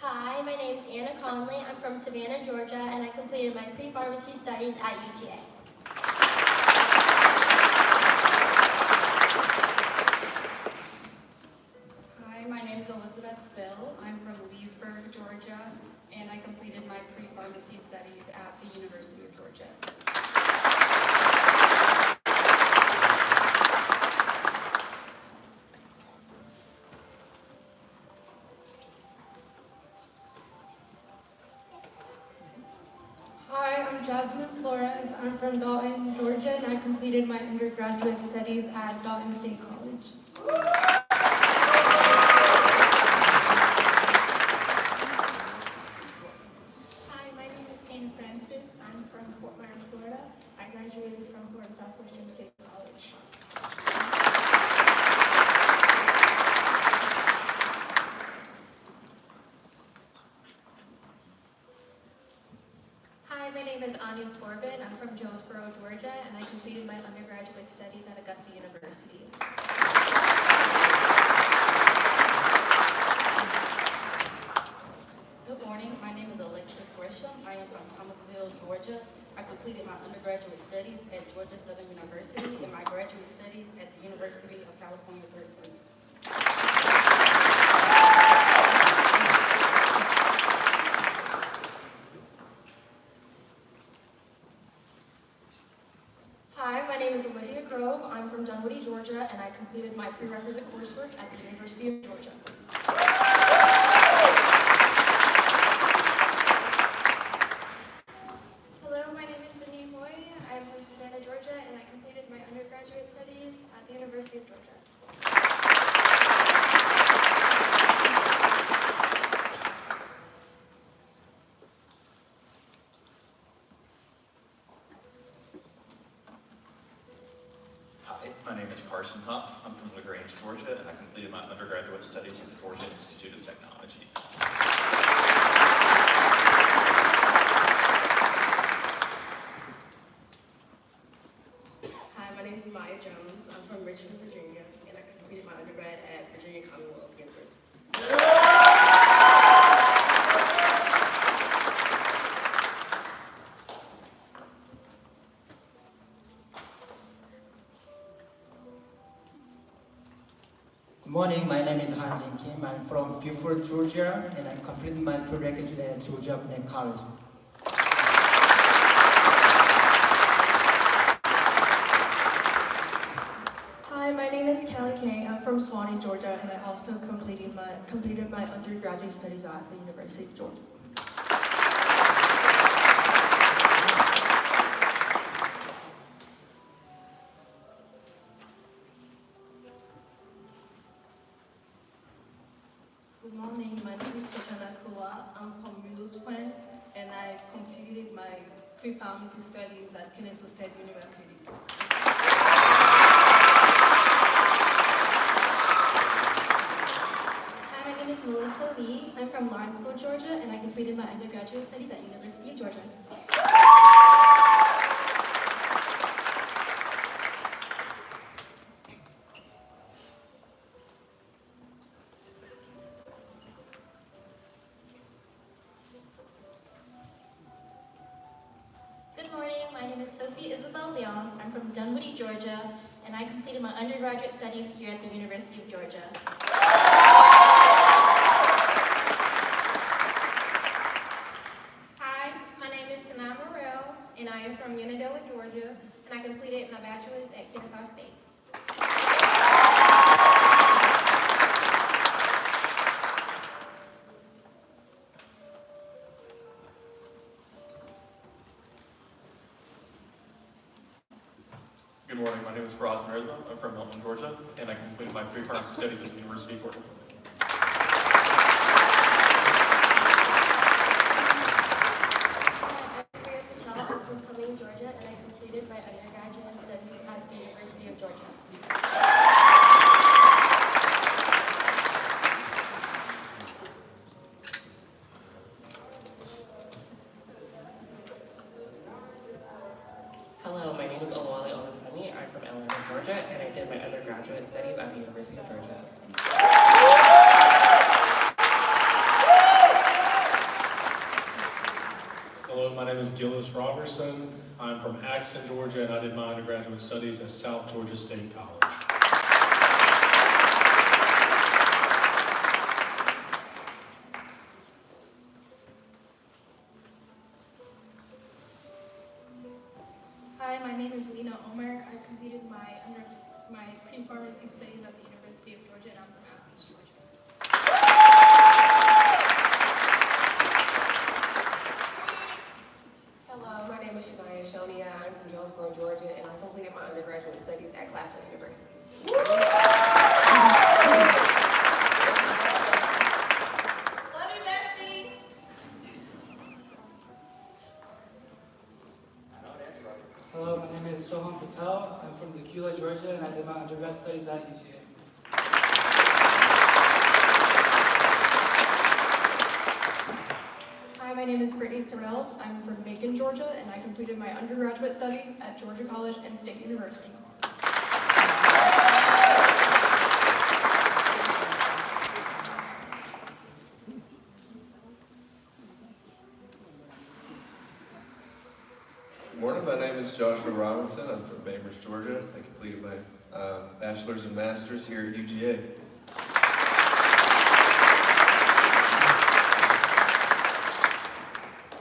Speaker 21: Hi, my name is Anna Conley. I'm from Savannah, Georgia, and I completed my pre-pharmacy studies at UGA.
Speaker 9: Hi, my name is Elizabeth Phil. I'm from Leesburg, Georgia, and I completed my pre-pharmacy studies at the University of Georgia.
Speaker 7: Hi, I'm Jasmine Flores. I'm from Dalton, Georgia, and I completed my undergraduate studies at Dalton State College.
Speaker 21: Hi, my name is Tana Francis. I'm from Fort Myers, Florida. I graduated from Florida Southwestern State College. Hi, my name is Anya Corbin. I'm from Jonesboro, Georgia, and I completed my undergraduate studies at Augusta University.
Speaker 24: Good morning, my name is Alexis Gresham. I am from Thomasville, Georgia. I completed my undergraduate studies at Georgia Southern University and my graduate studies at the University of California, Berkeley.
Speaker 21: Hi, my name is Olivia Grove. I'm from Dunwoody, Georgia, and I completed my prerequisite coursework at the University of Georgia.
Speaker 7: Hello, my name is Sydney Moy. I'm from Savannah, Georgia, and I completed my undergraduate studies at the University of Georgia.
Speaker 10: Hi, my name is Carson Huff. I'm from LaGrange, Georgia, and I completed my undergraduate studies at the Georgia Institute of Technology.
Speaker 24: Hi, my name is Maya Jones. I'm from Richmond, Virginia, and I completed my undergrad at Virginia Commonwealth University.
Speaker 16: Good morning, my name is Han Jin Kim. I'm from Beaufort, Georgia, and I completed my prerequisite at Georgia Community College.
Speaker 24: Hi, my name is Kelly Kay. I'm from Swanee, Georgia, and I also completed my undergraduate studies at the University of Georgia. Good morning, my name is Tatiana Kua. I'm from Mulhouse,
Speaker 15: pre-pharmacy studies at Kennesaw State University.
Speaker 21: Hi, my name is Melissa Lee. I'm from Lawrenceville, Georgia, and I completed my undergraduate studies at University of Georgia. Good morning, my name is Sophie Isabel Leon. I'm from Dunwoody, Georgia, and I completed my undergraduate studies here at the University of Georgia.
Speaker 2: Hi, my name is Sana Morrell, and I am from Unadilla, Georgia, and I completed my bachelor's at Kennesaw State.
Speaker 3: Good morning, my name is Faraz Mirza. I'm from Milton, Georgia, and I completed my pre-pharmacy studies at the University of Georgia.
Speaker 21: I'm from Cumming, Georgia, and I completed my undergraduate studies at the University of Georgia.
Speaker 17: Hello, my name is Olwale Olufemi. I'm from Atlanta, Georgia, and I did my undergraduate studies at the University of Georgia.
Speaker 18: Hello, my name is Gillis Robertson. I'm from Axon, Georgia, and I did my undergraduate studies at South Georgia State College.
Speaker 21: Hi, my name is Lena Omer. I completed my pre-pharmacy studies at the University of Georgia, and I'm from Athens, Georgia.
Speaker 19: Hello, my name is Shania Shonia. I'm from Jonesboro, Georgia, and I completed my undergraduate studies at Claflin University.
Speaker 24: Love you, bestie.
Speaker 20: Hello, my name is Soham Patel. I'm from Tequila, Georgia, and I did my undergrad studies at UGA.
Speaker 21: Hi, my name is Brittany Sorrells. I'm from Macon, Georgia, and I completed my undergraduate studies at Georgia College and State University.
Speaker 23: Good morning, my name is Joshua Robinson. I'm from Bainbridge, Georgia. I completed my bachelor's and master's here at UGA.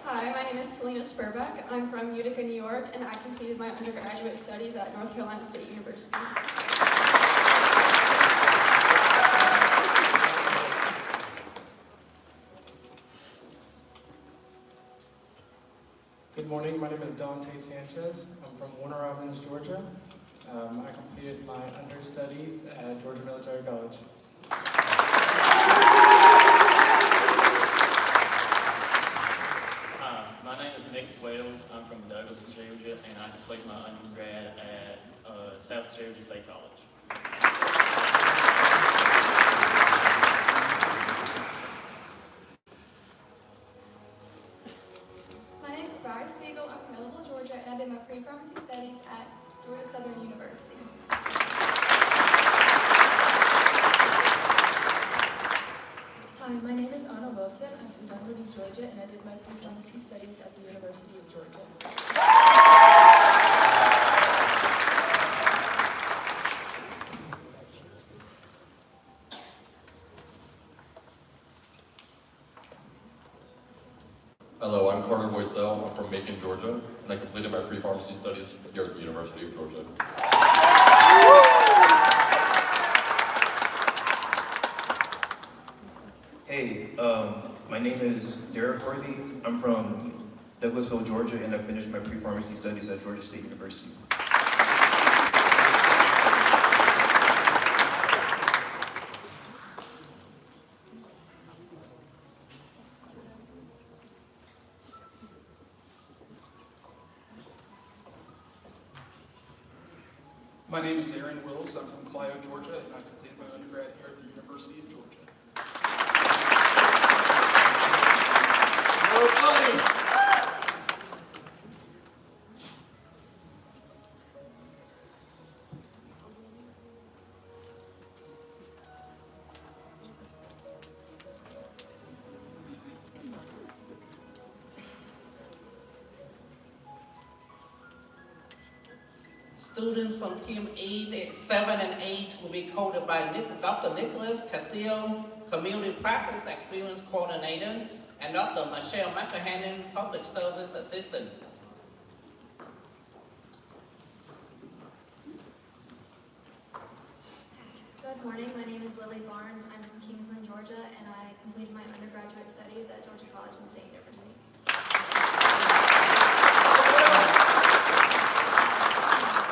Speaker 21: Hi, my name is Selena Spurbeck. I'm from Utica, New York, and I completed my undergraduate studies at North Carolina State University.
Speaker 20: Good morning, my name is Dante Sanchez. I'm from Warner Robins, Georgia. I completed my understudies at Georgia Military College.
Speaker 25: My name is Nick Swales. I'm from Douglas, Georgia, and I completed my undergrad at South Georgia State College.
Speaker 21: My name is Bryce Spiegel. I'm from Ellenville, Georgia, and I did my pre-pharmacy studies at Georgia Southern University. Hi, my name is Anna Wilson. I'm from Dunwoody, Georgia, and I did my pre-pharmacy studies at the University of Georgia.
Speaker 26: Hello, I'm Carter Boycell. I'm from Macon, Georgia, and I completed my pre-pharmacy studies here at the University of Georgia.
Speaker 27: Hey, my name is Derek Worthy. I'm from Douglasville, Georgia, and I finished my pre-pharmacy studies at Georgia State University.
Speaker 4: My name is Aaron Wills. I'm from Clio, Georgia, and I completed my undergrad here at the University of Georgia.
Speaker 1: Students from Team 7 and 8 will be coded by Dr. Nicholas Castillo, Community Practice Experience Coordinator, and Dr. Michelle McEhannon, Public Service Assistant.
Speaker 8: Good morning, my name is Lily Barnes. I'm from Kingsland, Georgia, and I completed my undergraduate studies at Georgia College and State University.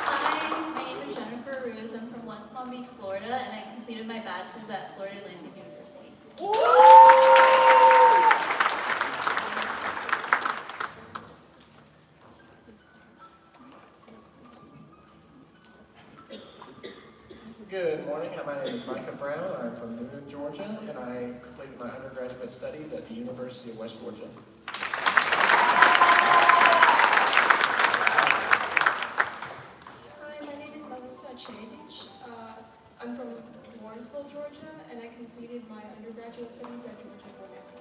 Speaker 8: Hi, my name is Jennifer Ruse. I'm from West Palm Beach, Florida, and I completed my bachelor's at Florida Atlantic University.
Speaker 11: Good morning, my name is Micah Brown. I'm from Newton, Georgia, and I completed my undergraduate studies at the University of West Georgia.
Speaker 7: Hi, my name is Melissa Chavich. I'm from Lawrenceville, Georgia, and I completed my undergraduate studies at Georgia College.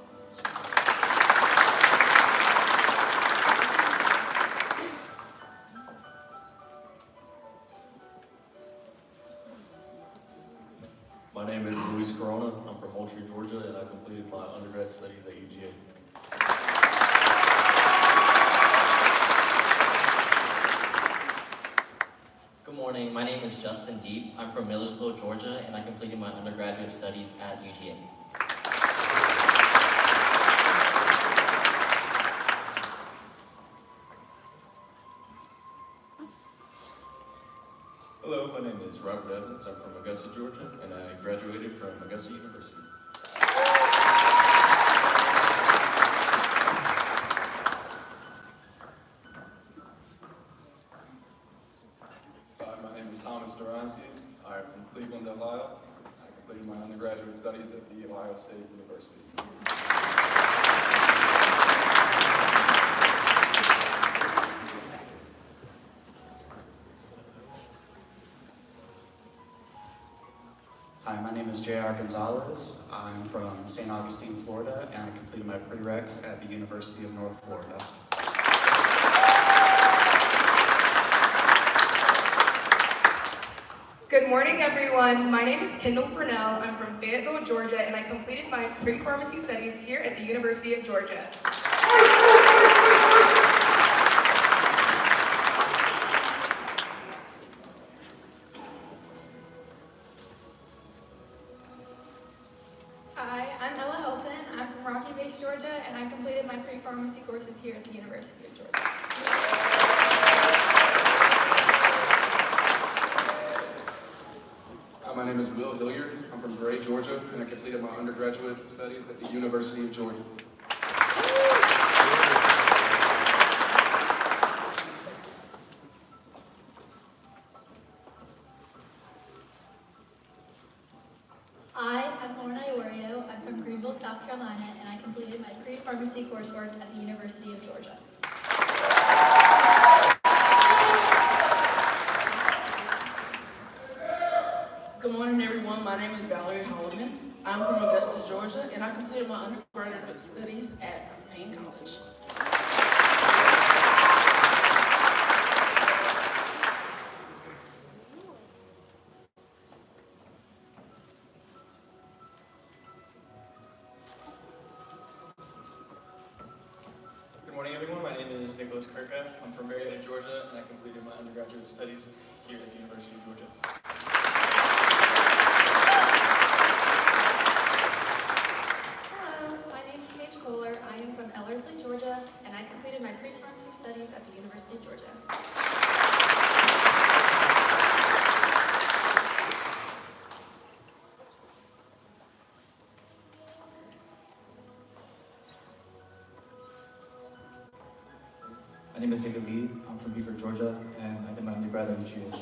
Speaker 12: My name is Luis Corona. I'm from Moultrie, Georgia, and I completed my undergrad studies at UGA.
Speaker 13: Good morning, my name is Justin Deep. I'm from Millersville, Georgia, and I completed my undergraduate studies at UGA.
Speaker 26: Hello, my name is Robert Evans. I'm from Augusta, Georgia, and I graduated from Augusta University.
Speaker 14: Hi, my name is Thomas Durante. I'm from Cleveland, Ohio. I completed my undergraduate studies at the Ohio State University.
Speaker 22: Hi, my name is J.R. Gonzalez. I'm from St. Augustine, Florida, and I completed my prereqs at the University of North Florida.
Speaker 28: Good morning, everyone. My name is Kendall Furnell. I'm from Fayetteville, Georgia, and I completed my pre-pharmacy studies here at the University of Georgia.
Speaker 21: Hi, I'm Ella Hilton. I'm from Rocky Beach, Georgia, and I completed my pre-pharmacy courses here at the University of Georgia.
Speaker 14: My name is Will Hilliard. I'm from Gray, Georgia, and I completed my undergraduate studies at the University of Georgia.
Speaker 21: Hi, I'm Lorna Iorio. I'm from Greenville, South Carolina, and I completed my pre-pharmacy coursework at the University of Georgia.
Speaker 15: Good morning, everyone. My name is Valerie Holloman. I'm from Augusta, Georgia, and I completed my undergraduate studies at Payne College.
Speaker 3: Good morning, everyone. My name is Nicholas Kirka. I'm from Marietta, Georgia, and I completed my undergraduate studies here at the University of Georgia.
Speaker 8: Hello, my name is Paige Kohler. I am from Ellerslie, Georgia, and I completed my pre-pharmacy studies at the University of Georgia.
Speaker 27: My name is David Lee. I'm from Beaufort, Georgia, and I did my undergrad at UGA.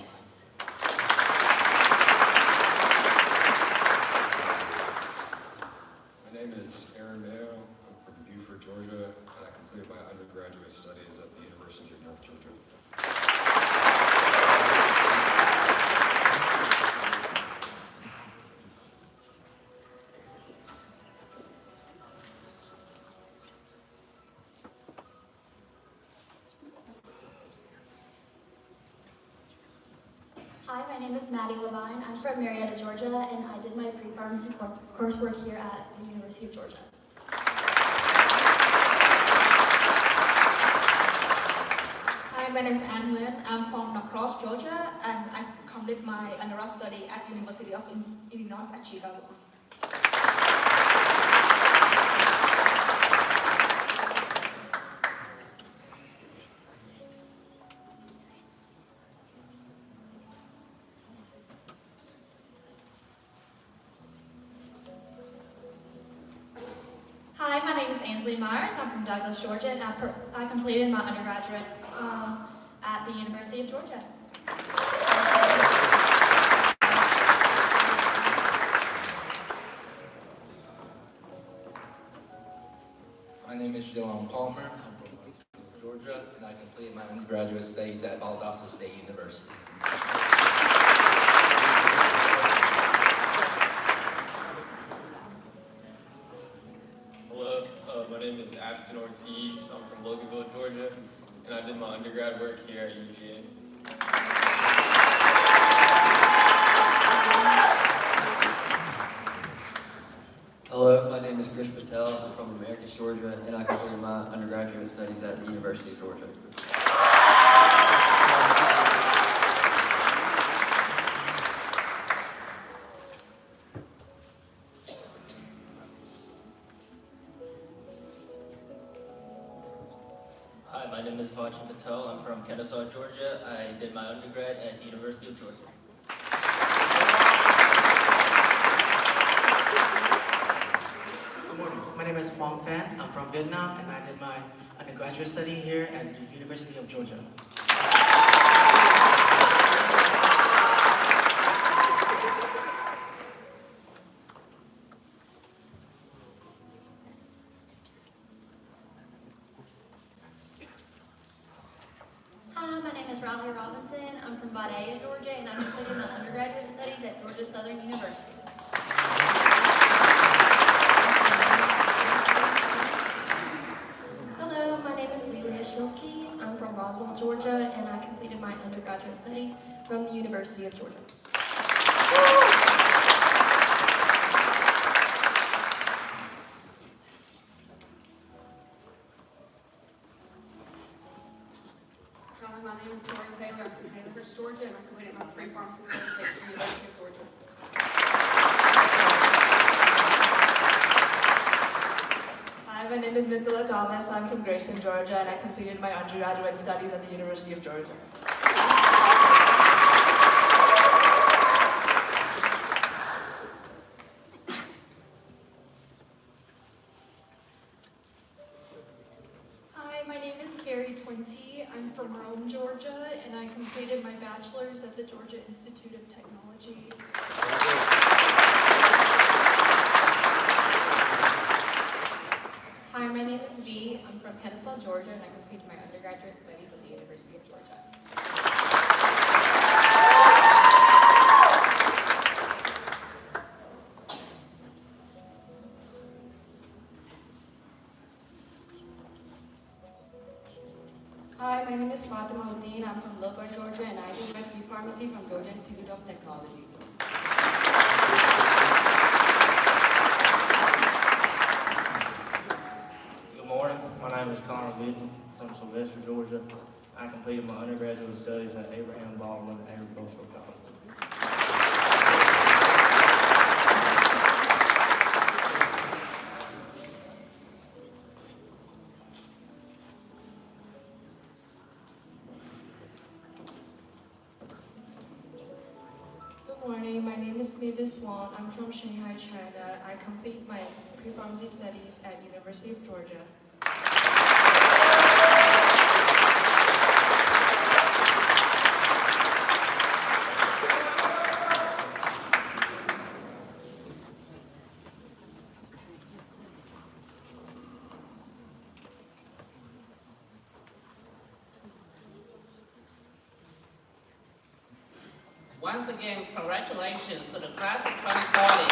Speaker 23: undergraduate studies at the University of North Georgia.
Speaker 21: Hi, my name is Maddie Levine. I'm from Marietta, Georgia, and I did my pre-pharmacy coursework here at the University of Georgia.
Speaker 2: Hi, my name is Ann Nguyen. I'm from Norcross, Georgia, and I completed my undergrad study at University of Illinois at Chicago.
Speaker 21: Hi, my name is Ansley Myers. I'm from Douglas, Georgia, and I completed my undergraduate at the University of Georgia.
Speaker 5: My name is Joan Palmer. I'm from Georgia, and I completed my undergraduate studies at Valdosta State University.
Speaker 25: Hello, my name is Ashton Ortiz. I'm from Loganville, Georgia, and I did my undergrad work here at UGA.
Speaker 6: Hello, my name is Chris Patel. I'm from Americus, Georgia, and I completed my undergraduate studies at the University of Georgia.
Speaker 13: Hi, my name is Vachin Patel. I'm from Kennesaw, Georgia. I did my undergrad at the University of Georgia.
Speaker 9: Good morning. My name is Quang Phan. I'm from Vietnam, and I did my undergraduate study here at the University of Georgia.
Speaker 21: Hi, my name is Riley Robinson. I'm from Vidalia, Georgia, and I completed my undergraduate studies at Georgia Southern University. Hello, my name is Lelia Schilke. I'm from Roswell, Georgia, and I completed my undergraduate studies from the University of Georgia.
Speaker 2: Hi, my name is Tori Taylor. I'm from Hazelhurst, Georgia, and I completed my pre-pharmacy studies at the University of Georgia.
Speaker 10: Hi, my name is Mithila Thomas. I'm from Grayson, Georgia, and I completed my undergraduate studies at the University of Georgia.
Speaker 21: Hi, my name is Carrie Twinty. I'm from Rome, Georgia, and I completed my bachelor's at the Georgia Institute of Technology.
Speaker 16: Hi, my name is V. I'm from Kennesaw, Georgia, and I completed my undergraduate studies at the University of Georgia.
Speaker 24: Hi, my name is Fatima Uddin. I'm from Logan, Georgia, and I did my pre-pharmacy from Georgia Institute of Technology.
Speaker 9: Good morning. My name is Connor Vigil from Sylvester, Georgia. I completed my undergraduate studies at Abraham Baldwin Agricultural College.
Speaker 21: Good morning, my name is Mavis Wong. I'm from Shanghai, China. I complete my pre-pharmacy studies at University of Georgia.
Speaker 1: Once again, congratulations to the class of 2040.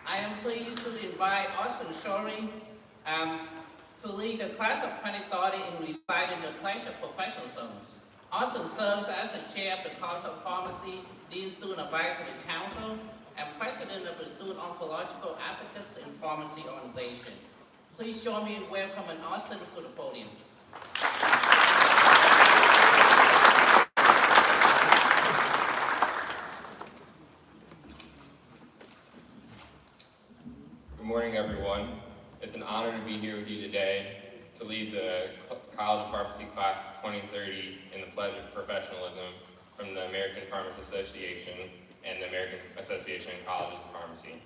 Speaker 1: I am pleased to invite Austin Shorey to lead the class of 2030 in reciting the Pledge of Professionalism. Austin serves as the chair of the College of Pharmacy, Dean Student Advisory Council, and president of the Student Oncological Advocates in Pharmacy Organization. Please join me in welcoming Austin to the podium.
Speaker 4: Good morning, everyone. It's an honor to be here with you today to lead the College of Pharmacy Class of 2030 in the Pledge of Professionalism from the American Pharmacists Association and the American Association of Colleges of Pharmacy.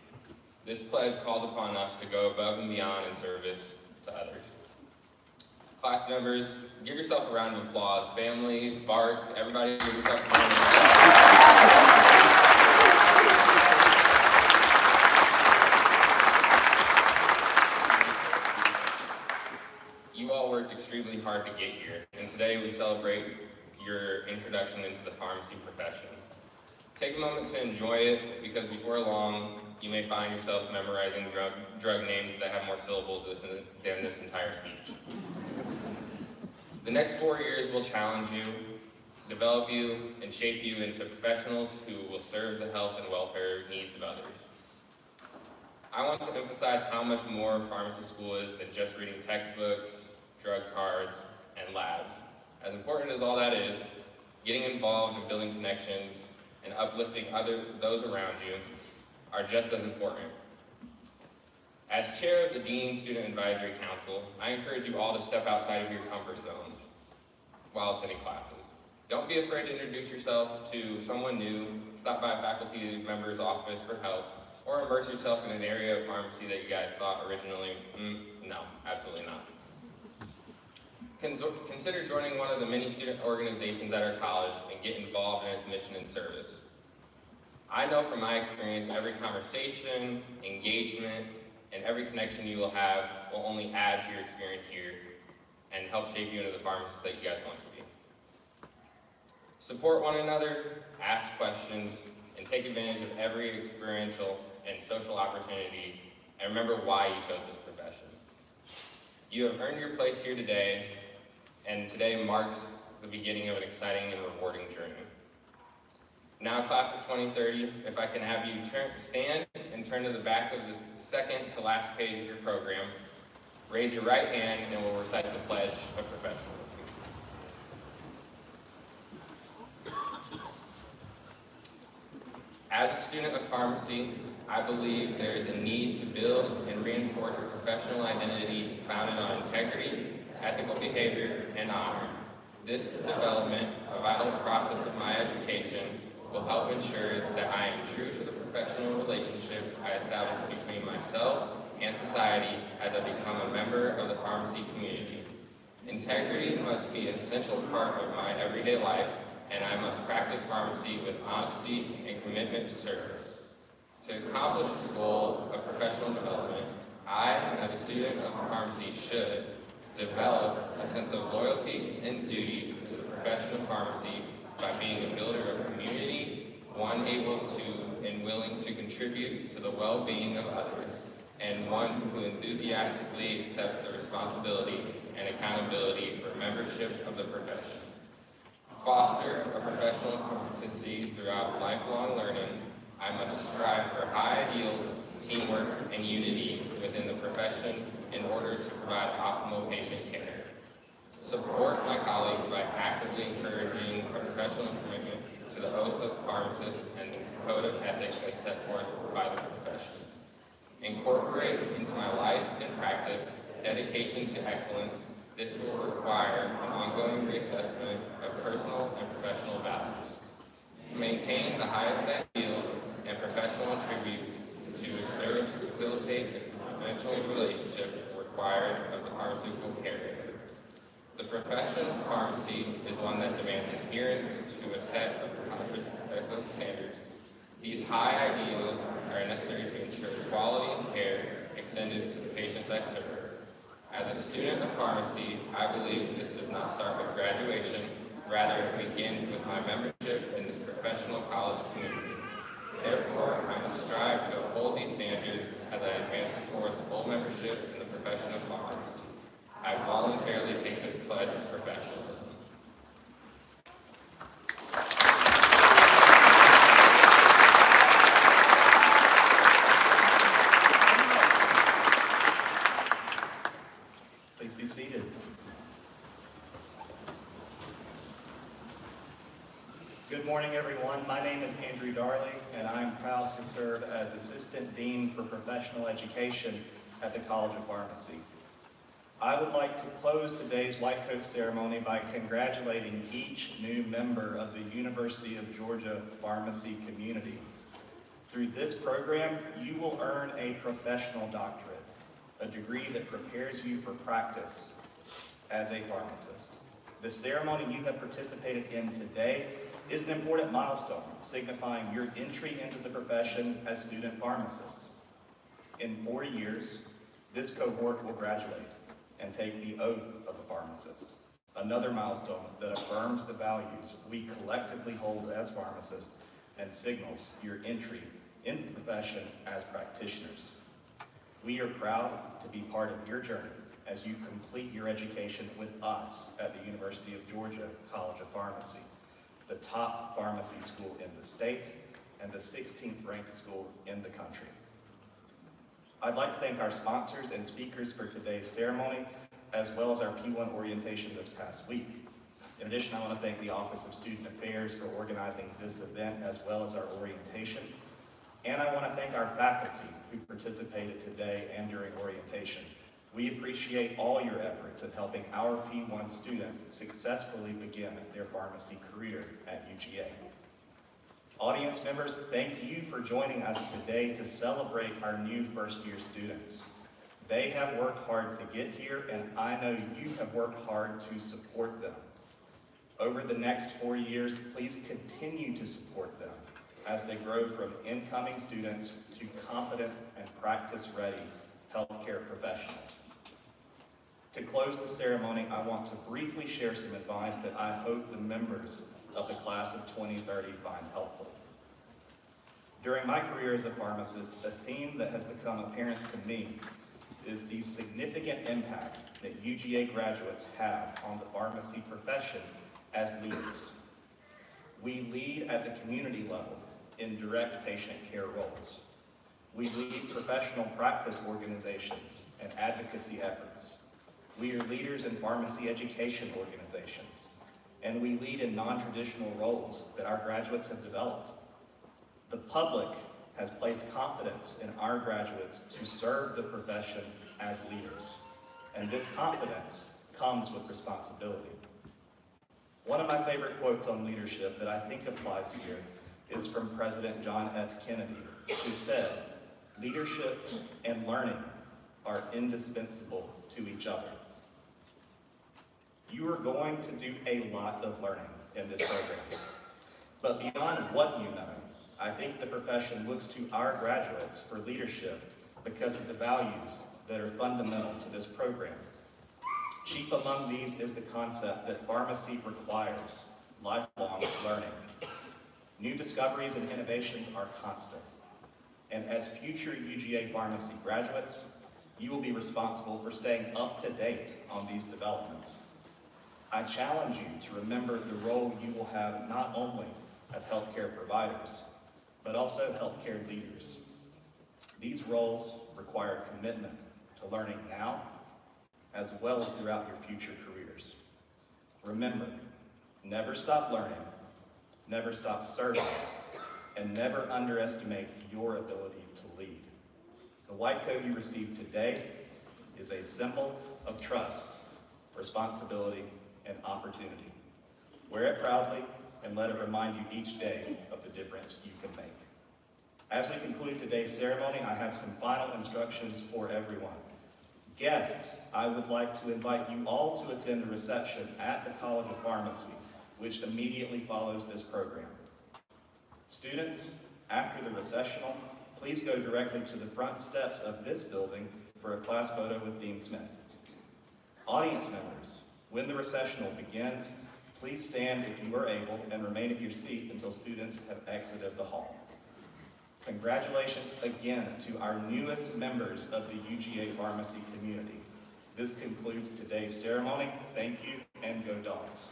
Speaker 4: This pledge calls upon us to go above and beyond in service to others. Class members, give yourself a round of applause. Family, Bart, everybody give yourself a round of applause. You all worked extremely hard to get here, and today we celebrate your introduction into the pharmacy profession. Take a moment to enjoy it, because before long, you may find yourself memorizing drug names that have more syllables than this entire speech. The next 4 years will challenge you, develop you, and shape you into professionals who will serve the health and welfare needs of others. I want to emphasize how much more pharmacy school is than just reading textbooks, drug cards, and labs. As important as all that is, getting involved in building connections and uplifting those around you are just as important. As chair of the Dean Student Advisory Council, I encourage you all to step outside of your comfort zones while attending classes. Don't be afraid to introduce yourself to someone new, stop by a faculty member's office for help, or immerse yourself in an area of pharmacy that you guys thought originally, no, absolutely not. Consider joining one of the many student organizations at our college and get involved in its mission and service. I know from my experience, every conversation, engagement, and every connection you will have will only add to your experience here and help shape you into the pharmacist that you guys want to be. Support one another, ask questions, and take advantage of every experiential and social opportunity, and remember why you chose this profession. You have earned your place here today, and today marks the beginning of an exciting and rewarding journey. Now, class of 2030, if I can have you stand and turn to the back of the second to last page of your program, raise your right hand, and we'll recite the Pledge of Professionalism. As a student of pharmacy, I believe there is a need to build and reinforce a professional identity founded on integrity, ethical behavior, and honor. This development, a vital process of my education, will help ensure that I am true to the professional relationship I establish between myself and society as I become a member of the pharmacy community. Integrity must be an essential part of my everyday life, and I must practice pharmacy with honesty and commitment to service. To accomplish this goal of professional development, I, as a student of pharmacy, should develop a sense of loyalty and duty to the profession of pharmacy by being a builder of community, one able to and willing to contribute to the well-being of others, and one who enthusiastically accepts the responsibility and accountability for membership of the profession. Foster a professional competency throughout lifelong learning, I must strive for high ideals, teamwork, and unity within the profession in order to provide optimal patient care. Support my colleagues by actively encouraging a professional commitment to the oath of pharmacists and the code of ethics as set forth by the profession. Incorporate into my life and practice dedication to excellence. This will require an ongoing reassessment of personal and professional values. Maintain the highest ideals and professional attributes to facilitate the confidential relationship required of the pharmaceutical caregiver. The profession of pharmacy is one that demands adherence to a set of ethical standards. These high ideals are necessary to ensure quality of care extended to the patients I serve. As a student of pharmacy, I believe this does not start with graduation, rather it begins with my membership in this professional college community. Therefore, I must strive to uphold these standards as I advance towards full membership in the profession of pharmacy. I voluntarily take this pledge of professionalism.
Speaker 7: Please be seated. Good morning, everyone. My name is Andrew Darley, and I am proud to serve as Assistant Dean for Professional Education at the College of Pharmacy. I would like to close today's White Coat ceremony by congratulating each new member of the University of Georgia Pharmacy community. Through this program, you will earn a professional doctorate, a degree that prepares you for practice as a pharmacist. The ceremony you have participated in today is an important milestone, signifying your entry into the profession as student pharmacists. In 4 years, this cohort will graduate and take the oath of a pharmacist, another milestone that affirms the values we collectively hold as pharmacists and signals your entry into the profession as practitioners. We are proud to be part of your journey as you complete your education with us at the University of Georgia College of Pharmacy, the top pharmacy school in the state and the 16th ranked school in the country. I'd like to thank our sponsors and speakers for today's ceremony, as well as our P1 orientation this past week. In addition, I want to thank the Office of Student Affairs for organizing this event, as well as our orientation. And I want to thank our faculty who participated today and during orientation. We appreciate all your efforts in helping our P1 students successfully begin their pharmacy career at UGA. Audience members, thank you for joining us today to celebrate our new first-year students. They have worked hard to get here, and I know you have worked hard to support them. Over the next 4 years, please continue to support them as they grow from incoming students to competent and practice-ready healthcare professionals. To close the ceremony, I want to briefly share some advice that I hope the members of the class of 2030 find helpful. During my career as a pharmacist, a theme that has become apparent to me is the significant impact that UGA graduates have on the pharmacy profession as leaders. We lead at the community level in direct patient care roles. We lead professional practice organizations and advocacy efforts. We are leaders in pharmacy education organizations, and we lead in non-traditional roles that our graduates have developed. The public has placed confidence in our graduates to serve the profession as leaders, and this confidence comes with responsibility. One of my favorite quotes on leadership that I think applies here is from President John F. Kennedy, who said, "Leadership and learning are indispensable to each other." You are going to do a lot of learning in this program, but beyond what you know, I think the profession looks to our graduates for leadership because of the values that are fundamental to this program. Chief among these is the concept that pharmacy requires lifelong learning. New discoveries and innovations are constant. And as future UGA pharmacy graduates, you will be responsible for staying up to date on these developments. I challenge you to remember the role you will have not only as healthcare providers, but also healthcare leaders. These roles require commitment to learning now, as well as throughout your future careers. Remember, never stop learning, never stop serving, and never underestimate your ability to lead. The white coat you received today is a symbol of trust, responsibility, and opportunity. Wear it proudly and let it remind you each day of the difference you can make. As we conclude today's ceremony, I have some final instructions for everyone. Guests, I would like to invite you all to attend the reception at the College of Pharmacy, which immediately follows this program. Students, after the recessional, please go directly to the front steps of this building for a class photo with Dean Smith. Audience members, when the recessional begins, please stand if you are able and remain at your seat until students have exited the hall. Congratulations again to our newest members of the UGA Pharmacy community. This concludes today's ceremony. Thank you, and go Dogs.